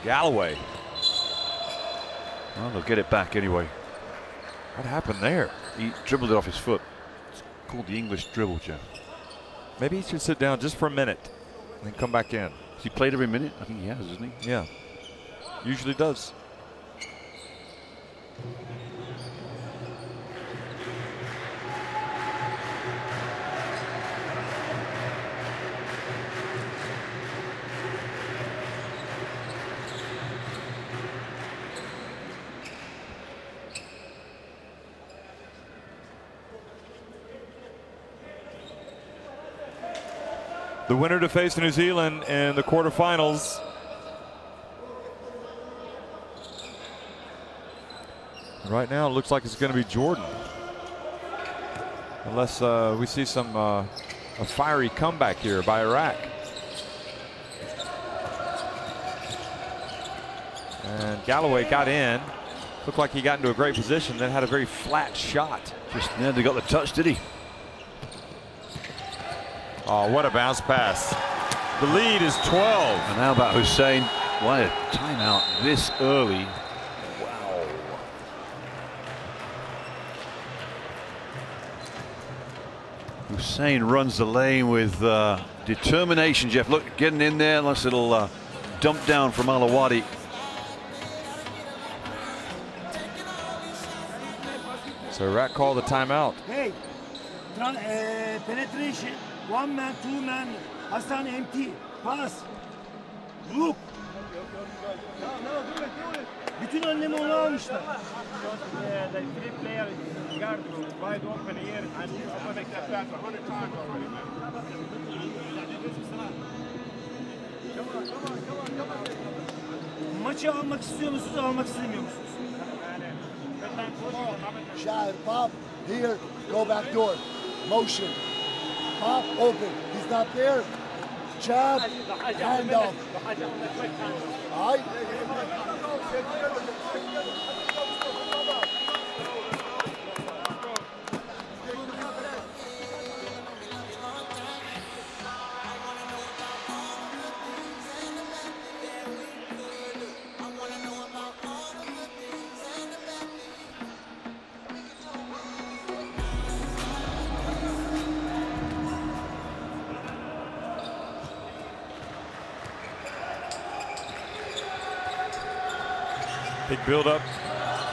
Galloway. Well, they'll get it back anyway. What happened there? He dribbled it off his foot. It's called the English dribble, Jeff. Maybe he should sit down just for a minute and then come back in. Has he played every minute? I think he has, hasn't he? Yeah, usually does. The winner to face New Zealand in the quarterfinals. Right now, it looks like it's going to be Jordan, unless we see some a fiery comeback here by Iraq. And Galloway got in. Looked like he got into a great position, then had a very flat shot. Just nearly got the touch, did he? Oh, what a bounce pass. The lead is 12. And how about Hussein? Why a timeout this early? Wow. Hussein runs the lane with determination, Jeff. Look, getting in there. Nice little dump down from Alawadi. So Iraq called the timeout. Hey, penetration, 1 man, 2 man, Hassan empty, pass, look. Bütün önlemi onu almışlar. The three players guard wide open here and he's opening that pass 100 times already, man. Maçı almak istiyor musunuz, almak istemiyor musunuz? Shad, pop, here, go back door. Motion. Pop, open. He's not there. Jab, hand off. All right? Big build up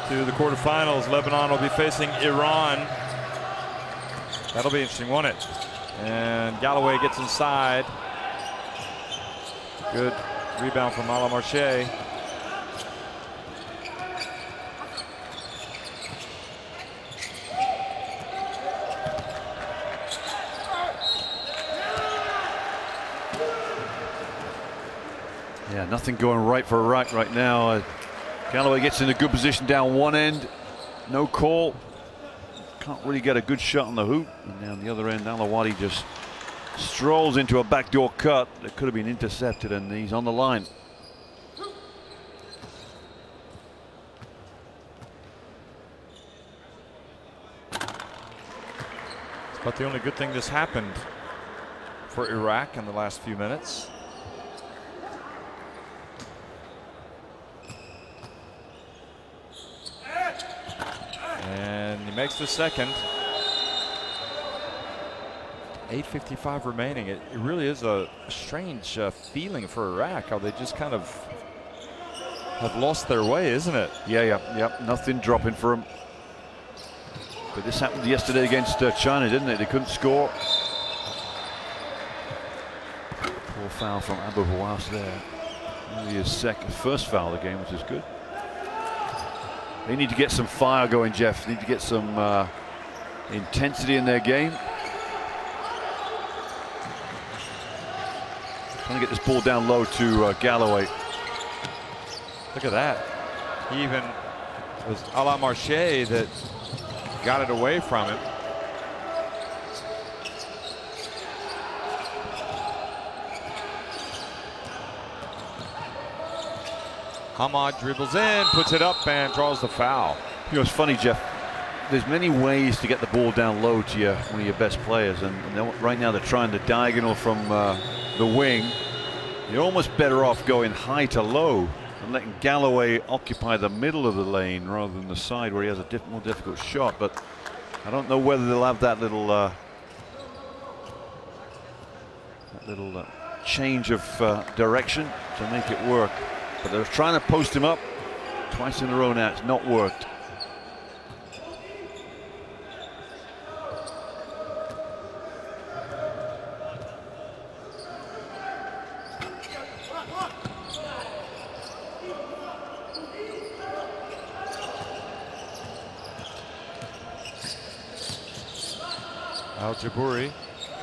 to the quarterfinals. Lebanon will be facing Iran. That'll be interesting, won't it? And Galloway gets inside. Good rebound from Alamarche. Yeah, nothing going right for Iraq right now. Galloway gets in a good position down one end. No call. Can't really get a good shot on the hoop. And down the other end, Alawadi just strolls into a backdoor cut that could have been intercepted, and he's on the line. It's about the only good thing that's happened for Iraq in the last few minutes. And he makes the second. 8:55 remaining. It really is a strange feeling for Iraq, how they just kind of have lost their way, isn't it? Yeah. Nothing dropping for them. But this happened yesterday against China, didn't it? They couldn't score. Poor foul from Abu Hawass there. Only his first foul of the game, which is good. They need to get some fire going, Jeff. They need to get some intensity in their game. Trying to get this ball down low to Galloway. Look at that. He even was Alamarche that got it away from him. Hamad dribbles in, puts it up, and draws the foul. You know, it's funny, Jeff. There's many ways to get the ball down low to one of your best players, and right now they're trying the diagonal from the wing. You're almost better off going high to low and letting Galloway occupy the middle of the lane rather than the side where he has a more difficult shot. But I don't know whether they'll have that little change of direction to make it work. But they're trying to post him up twice in a row now. It's not worked. Al-Jabouri,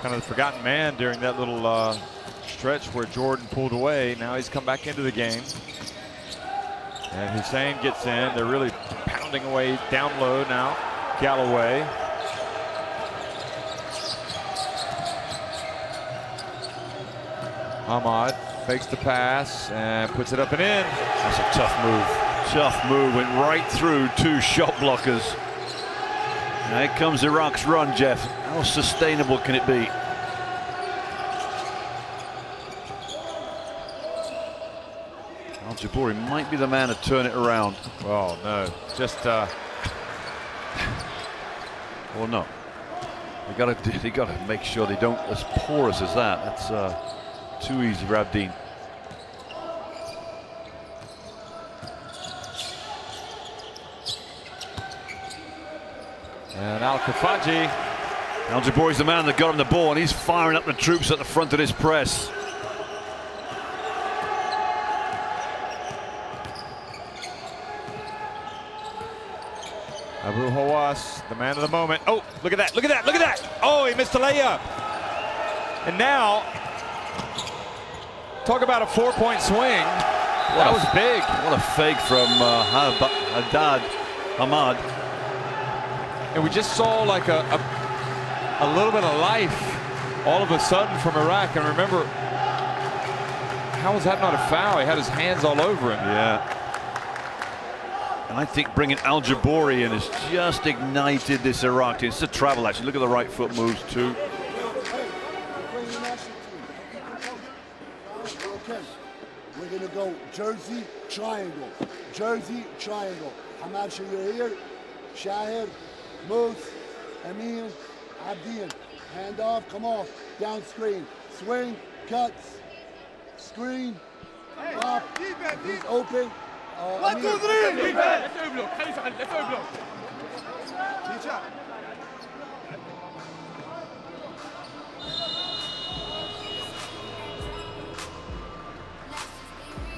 kind of the forgotten man during that little stretch where Jordan pulled away. Now he's come back into the game. And Hussein gets in. They're really pounding away down low now. Galloway. Hamad fakes the pass and puts it up and in. That's a tough move. Tough move. Went right through 2 shot blockers. Now here comes Iraq's run, Jeff. How sustainable can it be? Al-Jabouri might be the man to turn it around. Oh no, just or not. They gotta make sure they don't as porous as that. That's too easy for Abdeen. and Al-Kafaji. Al-Jabouri's the man that got him the ball, and he's firing up the troops at the front of this press. Abu Hawass, the man of the moment. Oh, look at that, look at that, look at that. Oh, he missed a layup. And now, talk about a 4-point swing. That was big. What a fake from Hamad. And we just saw like a little bit of life all of a sudden from Iraq. And remember, how was that not a foul? He had his hands all over him. Yeah. And I think bringing Al-Jabouri in has just ignited this Iraq team. It's a travel actually. Look at the right foot moves too. Okay, we're gonna go jersey triangle, jersey triangle. Hamad Shahir here, Shahir, Moose, Amin, Abdeen. Hand off, come off, down screen, swing, cuts, screen, off, he's open. 1, 2, 3.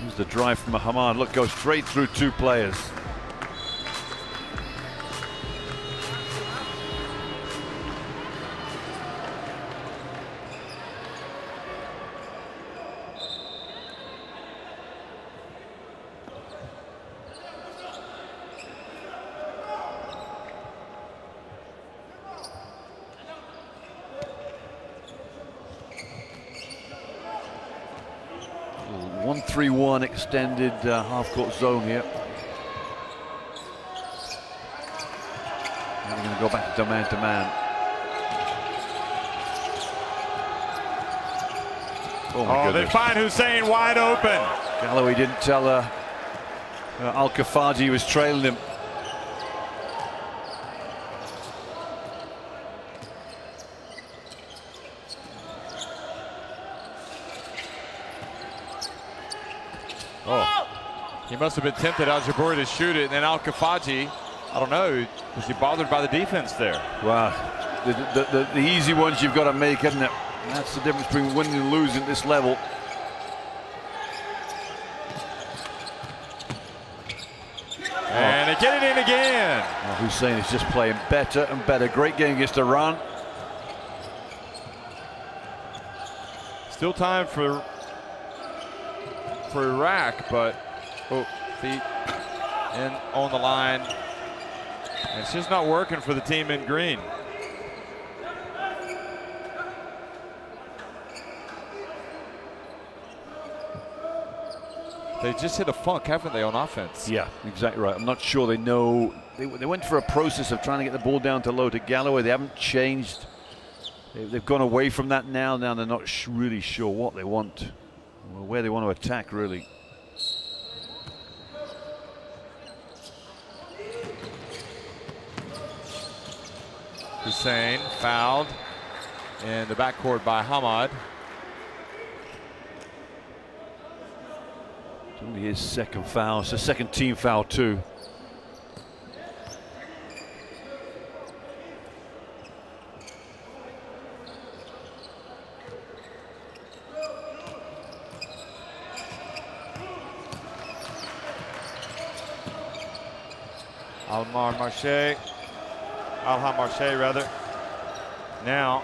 Here's the drive from Hamad. Look, goes straight through 2 players. A 1-3-1 extended half-court zone here. And we're going to go back to man-to-man. Oh, my goodness. They find Hussein wide open. Galloway didn't tell Al-Kafaji he was trailing him. He must have been tempted, Al-Jabouri, to shoot it, and then Al-Kafaji, I don't know, was he bothered by the defense there? Wow, the easy ones you've got to make, isn't it? And that's the difference between winning and losing at this level. And they get it in again. Well, Hussein is just playing better and better. Great game against Iran. Still time for Iraq, but feet in on the line. And it's just not working for the team in green. They just hit a funk, haven't they, on offense? Yeah, exactly right. I'm not sure they know. They went for a process of trying to get the ball down to low to Galloway. They haven't changed. They've gone away from that now. Now they're not really sure what they want or where they want to attack, really. Hussein fouled in the backcourt by Hamad. It's only his second foul. It's a second team foul too. Al-Hamarche rather. Now.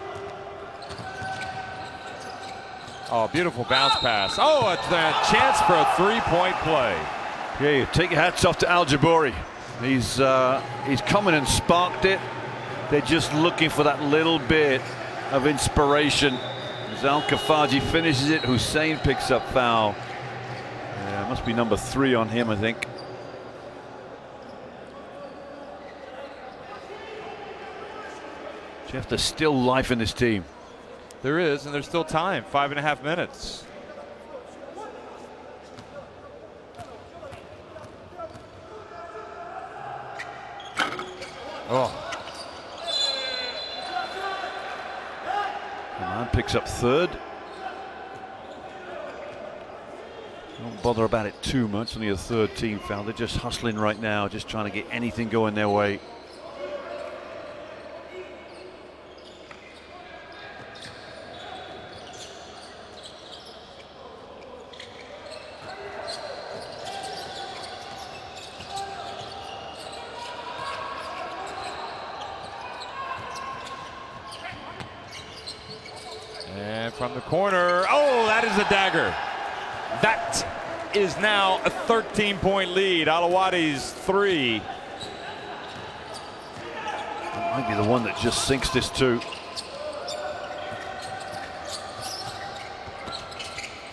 Oh, beautiful bounce pass. Oh, a chance for a 3-point play. Yeah, you take your hats off to Al-Jabouri. He's coming and sparked it. They're just looking for that little bit of inspiration. As As Al-Kafaji finishes it, Hussein picks up foul. Yeah, must be number 3 on him, I think. Jeff, there's still life in this team. There is, and there's still time. 5.5 minutes. Oh. Man picks up 3rd. Don't bother about it too much. Only a 3rd team foul. They're just hustling right now, just trying to get anything going their way. And from the corner, oh, that is a dagger. That is now a 13-point lead. Alawadi's 3. That might be the one that just sinks this too.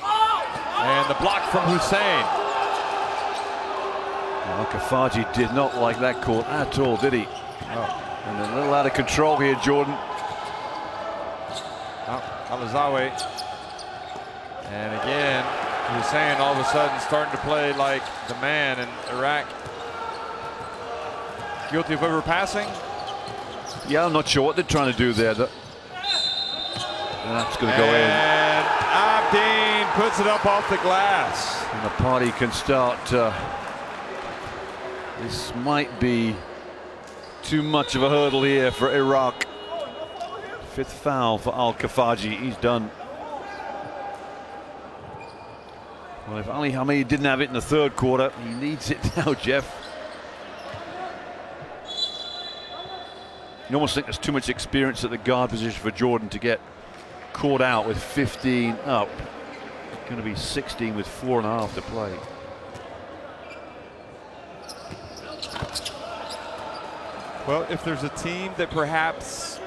And the block from Hussein. Al-Kafaji did not like that call at all, did he? Oh. And a little out of control here, Jordan. Alazawi. And again, Hussein all of a sudden starting to play like the man in Iraq. Guilty of overpassing? Yeah, I'm not sure what they're trying to do there. That's going to go in. And Abdeen puts it up off the glass. And the party can start. This might be too much of a hurdle here for Iraq. 5th foul for Al-Kafaji. He's done. Well, if Ali Hamid didn't have it in the 3rd quarter, he needs it now, Jeff. You almost think there's too much experience at the guard position for Jordan to get caught out with 15 up. It's going to be 16 with 4.5 to play. Well, if there's a team that perhaps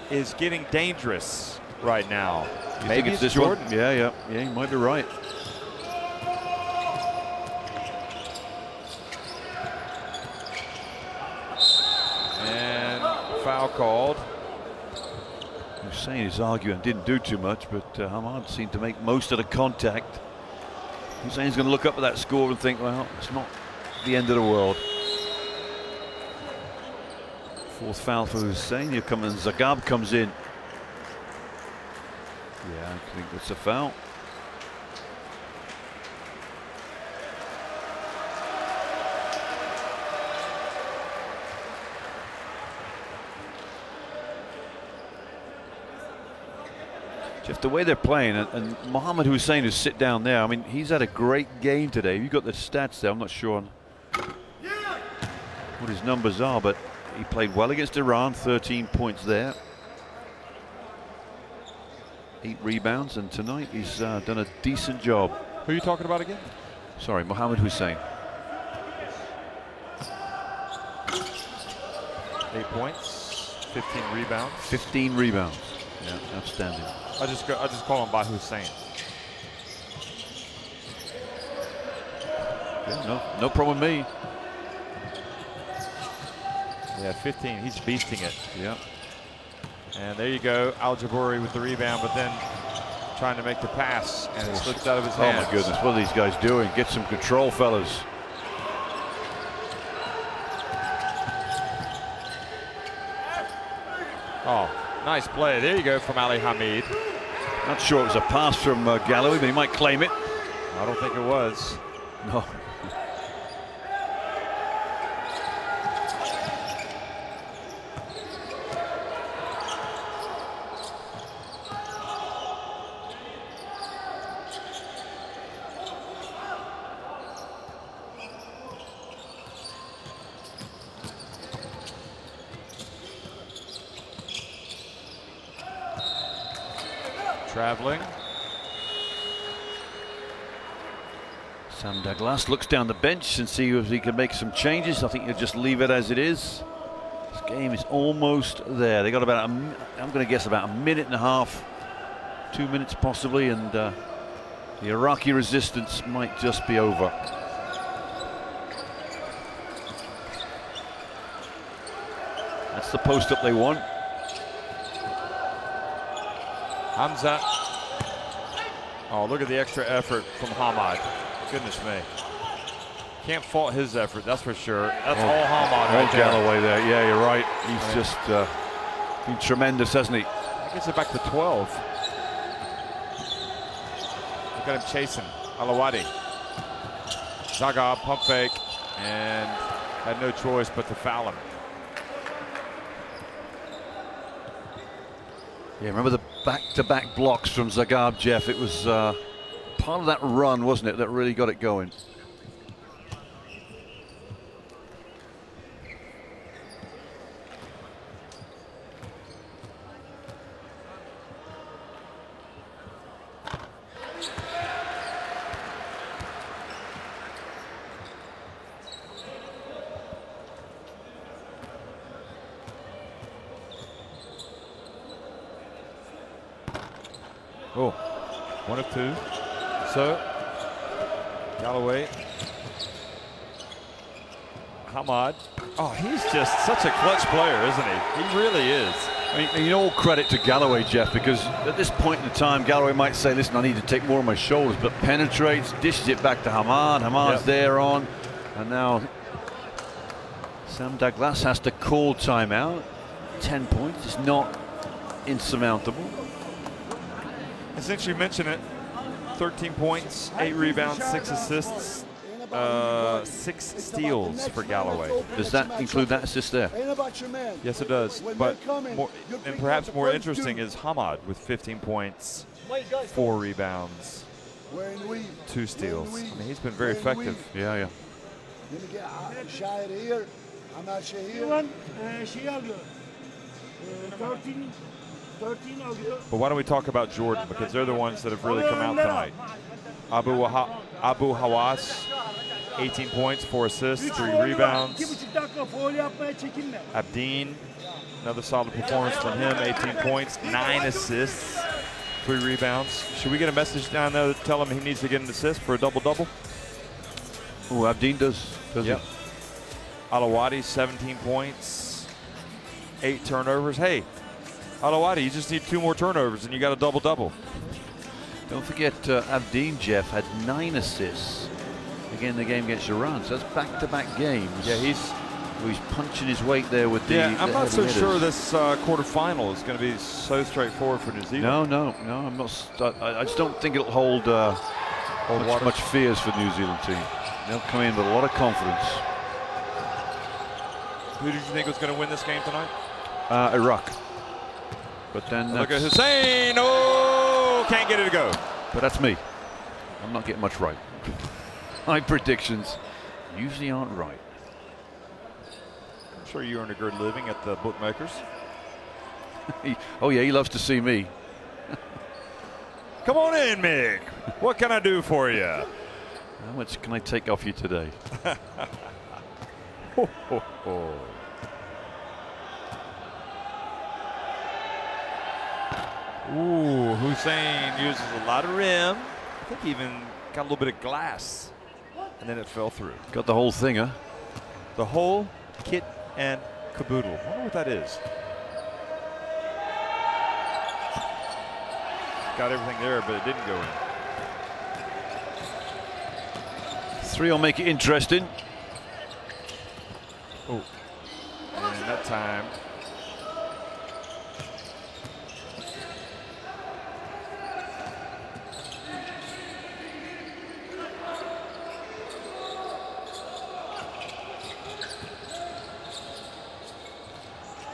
is getting dangerous right now, maybe it's this Jordan. One? Yeah, you might be right. And foul called. Hussein is arguing, didn't do too much, but Hamad seemed to make most of the contact. Hussein's going to look up at that score and think, well, it's not the end of the world. 4th foul for Hussein. Here comes Zagab comes in. Yeah, I think that's a foul. Jeff, the way they're playing, and Mohammed Hussein who's sit down there, I mean, he's had a great game today. You've got the stats there. I'm not sure on what his numbers are, but he played well against Iran, 13 points there. 8 rebounds, and tonight he's done a decent job. Who are you talking about again? Sorry, Mohammed Hussein. 8 points, 15 rebounds. 15 rebounds. Yeah, outstanding. I just call him by Hussein. Yeah, no problem with me. Yeah, 15. He's beasting it. Yeah. And there you go, Al-Jabouri with the rebound, but then trying to make the pass, and it slips out of his hands. Oh my goodness, what are these guys doing? Get some control, fellas. Oh, nice play. There you go from Ali Hamid. Not sure it was a pass from Galloway, but he might claim it. I don't think it was. No. Traveling. Sam Douglas looks down the bench and see if he can make some changes. I think he'll just leave it as it is. This game is almost there. They got about I'm going to guess about a minute and a half 2 minutes possibly, and the Iraqi resistance might just be over. That's the post-up they want. Hamza. Oh, look at the extra effort from Hamad. Goodness me. Can't fault his effort, that's for sure. That's all Hamad right there. Galloway there. Yeah, you're right. He's just been tremendous, hasn't he? That gets it back to 12. Look at him chasing. Alawadi. Zaga, pump fake, and had no choice but to foul him. Yeah, remember the back-to-back blocks from Zagab, Jeff? It was part of that run, wasn't it, that really got it going. Oh, 1 of 2. So, Galloway. Hamad. Oh, he's just such a clutch player, isn't he? He really is. I mean, all credit to Galloway, Jeff, because at this point in the time, Galloway might say, listen, I need to take more on my shoulders, but penetrates, dishes it back to Hamad. Hamad's there on, and now Sam Douglas has to call timeout. 10 points is not insurmountable. Since you mention it, 13 points, 8 rebounds, 6 assists, 6 steals for Galloway. Does that include that assist there? Yes, it does. But more, and perhaps more interesting is Hamad with 15 points, 4 rebounds, 2 steals. I mean, he's been very effective. Yeah. But why don't we talk about Jordan, because they're the ones that have really come out tonight. Abu Hawas, 18 points, 4 assists, 3 rebounds. Abdeen, another solid performance from him, 18 points, 9 assists, 3 rebounds. Should we get a message down there to tell him he needs to get an assist for a double-double? Oh, Abdeen does he? Alawadi, 17 points, 8 turnovers. Hey, Alawadi, you just need 2 more turnovers and you got a double-double. Don't forget Abdeen, Jeff, had 9 assists again in the game against Iran. So that's back-to-back games. Yeah, he's punching his weight there with the. Yeah, I'm not so hitters. sure this quarterfinal is going to be so straightforward for New Zealand. No, I'm not. I just don't think it'll hold much fears for the New Zealand team. They'll come in with a lot of confidence. Who did you think was going to win this game tonight? Iraq. But then look at Hussein. Oh, can't get it to go. But that's me. I'm not getting much right. My predictions usually aren't right. I'm sure you earn a good living at the bookmakers. Oh yeah, he loves to see me. Come on in, Mick. What can I do for you? How much can I take off you today? Ho, ho, ho. Ooh, Hussein uses a lot of rim. I think he even got a little bit of glass. And then it fell through. Got the whole thing, huh? The whole kit and caboodle. I wonder what that is. Got everything there, but it didn't go in. 3 will make it interesting. Oh, and that time.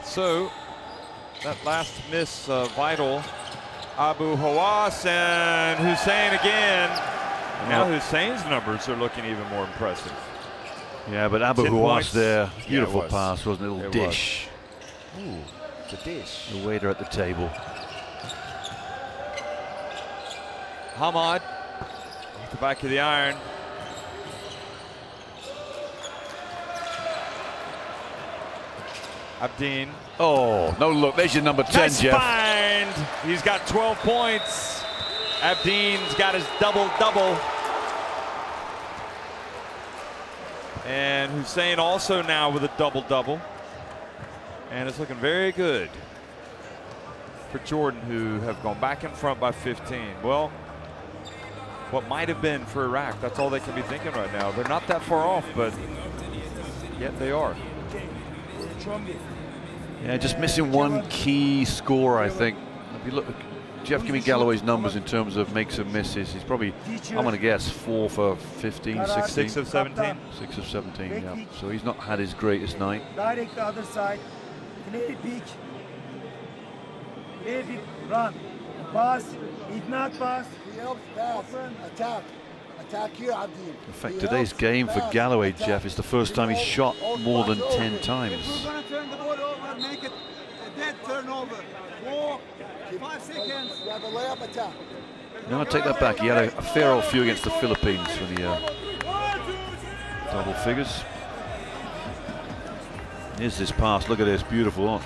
So that last miss vital. Abu Hawas and Hussein again. Now Hussein's numbers are looking even more impressive. Yeah, but Abu 10 Hawas points. there, Yeah, beautiful it was. pass, wasn't it? A little dish. Ooh, it's a dish. The waiter at the table. Hamad at the back of the iron. Abdeen. Oh, no look, there's your number 10, Nice Jeff. find behind. He's got 12 points. Abdeen's got his double-double. And Hussein also now with a double-double. And it's looking very good for Jordan, who have gone back in front by 15. Well, what might have been for Iraq, that's all they can be thinking right now. They're not that far off, but yet they are. Yeah, just missing one key score, I think. If you look, Jeff, give me Galloway's numbers in terms of makes and misses. He's probably, I'm going to guess, 4 for 15, 16. 6 of 17. 6 of 17, yeah. So he's not had his greatest night. Direct the other side. Play big. Play big. Run. Pass. If not pass. He helps pass. Attack. Attack here, Abdeen. In fact, today's game for Galloway, Jeff, is the first time he's shot more than 10 times. We're going to turn the ball over, make it a dead turnover. 4, 5 seconds. You have a layup attack. I'm going to take that back. He had a fair old few against the Philippines when he double figures. Here's this pass. Look at this. Beautiful.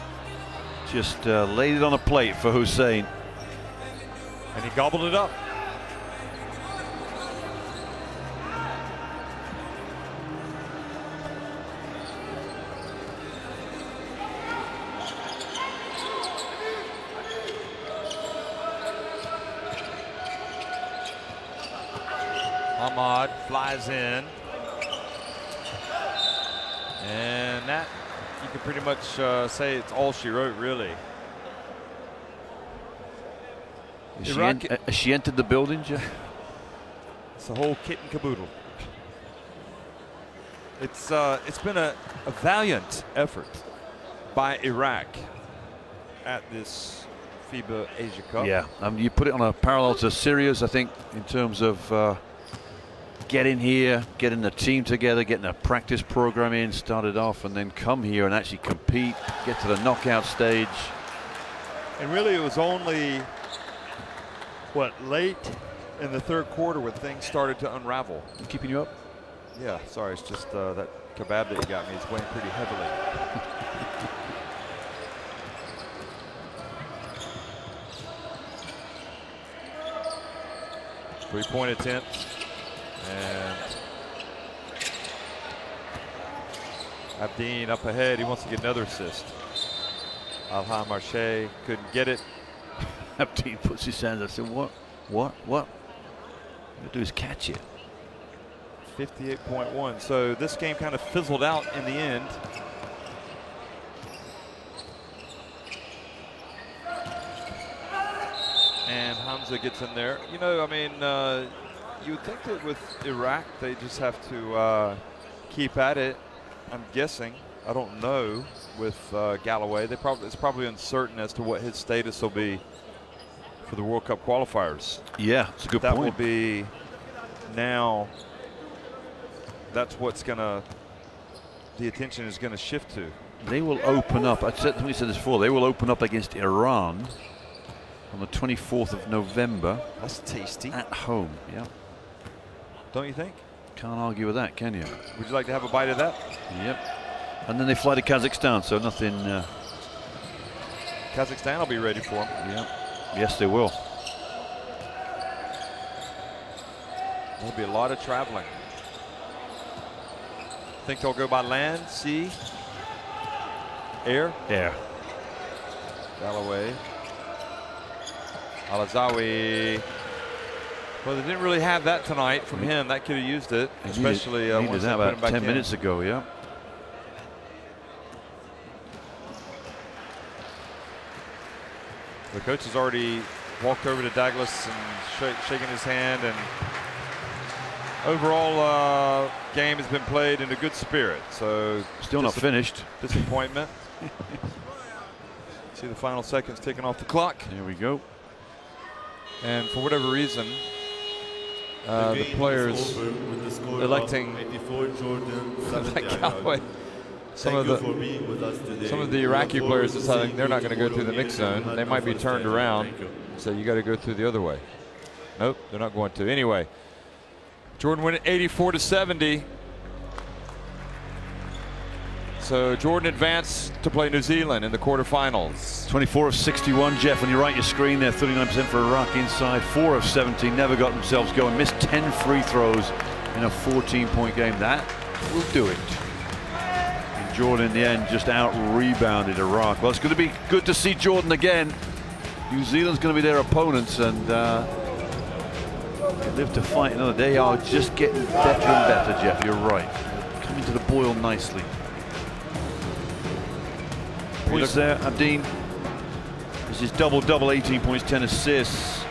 Just laid it on a plate for Hussein. And he gobbled it up. Ahmad flies in. And that, you can pretty much say it's all she wrote, really. Has she entered the building, Jeff? It's the whole kit and caboodle. It's been a valiant effort by Iraq at this FIBA Asia Cup. Yeah, you put it on a parallel to Syria's, I think, in terms of getting here, getting the team together, getting a practice program in, started off, and then come here and actually compete, get to the knockout stage. And really it was only, what, late in the third quarter when things started to unravel. Keeping you up? Yeah, sorry, it's just that kebab that you got me is weighing pretty heavily. Three-point attempt. And Abdeen up ahead. He wants to get another assist. Alha Marche couldn't get it. Abdeen puts his hands up. I said, what? What? What? What you do is catch it. 58.1. So this game kind of fizzled out in the end. And Hamza gets in there. You know, I mean, you would think that with Iraq, they just have to keep at it. I'm guessing. I don't know with Galloway. It's probably uncertain as to what his status will be for the World Cup qualifiers. Yeah, it's a good point. That will be now. That's what's the attention is going to shift to. They will open up. I said this before. They will open up against Iran on the 24th of November. That's tasty. At home, yeah. Don't you think? Can't argue with that, can you? Would you like to have a bite of that? Yep. And then they fly to Kazakhstan, so nothing. Kazakhstan will be ready for them. Yeah. Yes, they will. There'll be a lot of traveling. Think they'll go by land, sea, air? Air. Galloway. Al-Azawi. Well, they didn't really have that tonight from him. That could have used it, especially needed that about 10 minutes ago, yeah. The coach has already walked over to Douglas and shaking his hand, and overall game has been played in a good spirit. So still not finished. Disappointment. See the final seconds ticking off the clock. Here we go. And for whatever reason, the players electing Galloway. Some of the Iraqi players deciding they're not going to go through the mix zone. They might be turned around. So you got to go through the other way. Nope, they're not going to. Anyway, Jordan win it 84-70. So Jordan advanced to play New Zealand in the quarterfinals. 24 of 61, Jeff, when you write your screen there, 39% for Iraq inside, 4 of 17, never got themselves going, missed 10 free throws in a 14-point game. That will do it. And Jordan in the end just out-rebounded Iraq. Well, it's going to be good to see Jordan again. New Zealand's going to be their opponents, and they live to fight another day. They are just getting better and better, Jeff, you're right. Coming to the boil nicely. Points there, Abdeen. This is double-double, 18 points, 10 assists.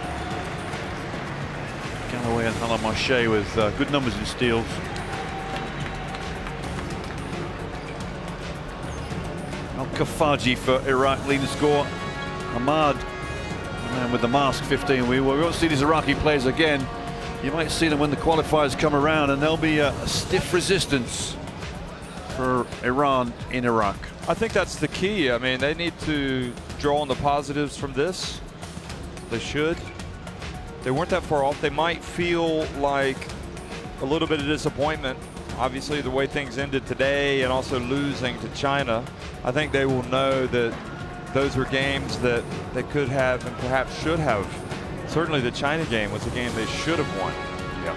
Galloway and Halamarche with good numbers in steals. Al-Kafaji for Iraq leading the score. Ahmad, the man with the mask, 15. We won't see these Iraqi players again. You might see them when the qualifiers come around, and there'll be a stiff resistance for Iran in Iraq. I think that's the key. I mean, they need to draw on the positives from this. They should. They weren't that far off. They might feel like a little bit of disappointment. Obviously, the way things ended today and also losing to China, I think they will know that those were games that they could have and perhaps should have. Certainly the China game was a game they should have won. Yeah.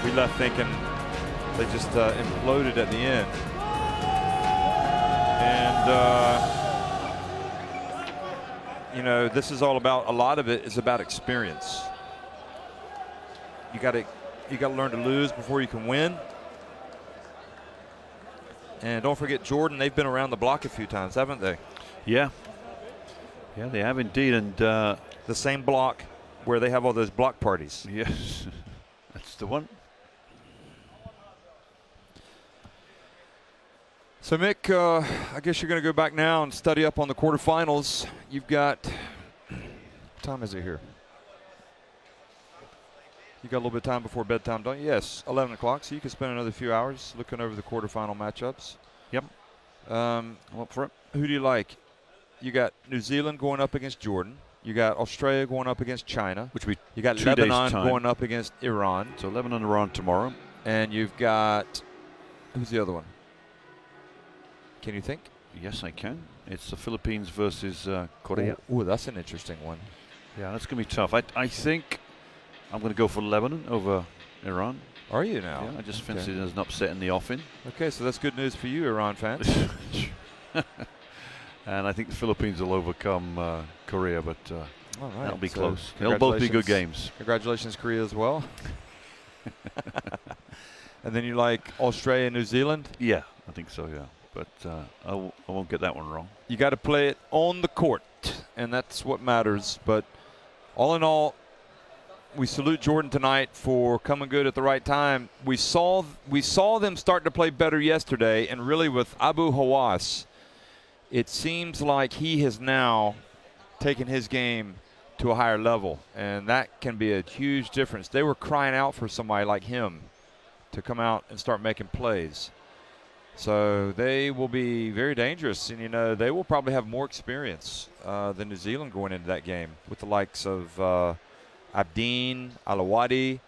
We left thinking they just imploded at the end. And, you know, this is all about, a lot of it is about experience. You got to learn to lose before you can win. And don't forget Jordan, they've been around the block a few times, haven't they? Yeah. Yeah, they have indeed. And the same block where they have all those block parties. Yes, that's the one. So Mick, I guess you're going to go back now and study up on the quarterfinals. You've got, what time is it here? You got a little bit of time before bedtime, don't you? Yes, 11 o'clock, so you can spend another few hours looking over the quarterfinal matchups. Yep. I'm up for it. Who do you like? You got New Zealand going up against Jordan. You got Australia going up against China. Which we You got Lebanon going up against Iran. So Lebanon, Iran tomorrow. And you've got, who's the other one? Can you think? Yes, I can. It's the Philippines versus Korea. Ooh, that's an interesting one. Yeah, that's going to be tough. I think I'm going to go for Lebanon over Iran. Are you now? Yeah, I just fancy there's an upset in the offing. Okay, so that's good news for you, Iran fans. And I think the Philippines will overcome Korea, but all right, that'll be so close. They'll both be good games. Congratulations, Korea, as well. And then you like Australia, New Zealand? Yeah, I think so, yeah. But I won't get that one wrong. You got to play it on the court, and that's what matters. But all in all, we salute Jordan tonight for coming good at the right time. We saw them start to play better yesterday, and really with Abu Hawass, it seems like he has now taken his game to a higher level, and that can be a huge difference. They were crying out for somebody like him to come out and start making plays. So they will be very dangerous, and, you know, they will probably have more experience than New Zealand going into that game with the likes of Abdeen, Alawadi.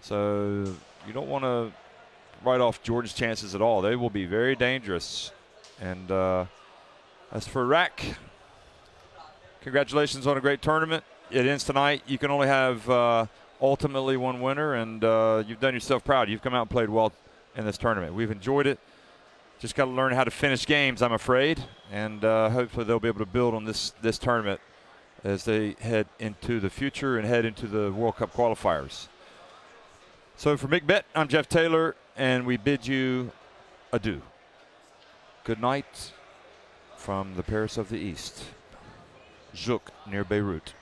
So you don't want to write off Jordan's chances at all. They will be very dangerous. And as for Iraq, congratulations on a great tournament. It ends tonight. You can only have ultimately one winner, and you've done yourself proud. You've come out and played well in this tournament. We've enjoyed it. Just got to learn how to finish games, I'm afraid, and hopefully they'll be able to build on this tournament as they head into the future and head into the World Cup qualifiers. So for Mick Bett, I'm Jeff Taylor, and we bid you adieu. Good night from the Paris of the East, Zouk near Beirut.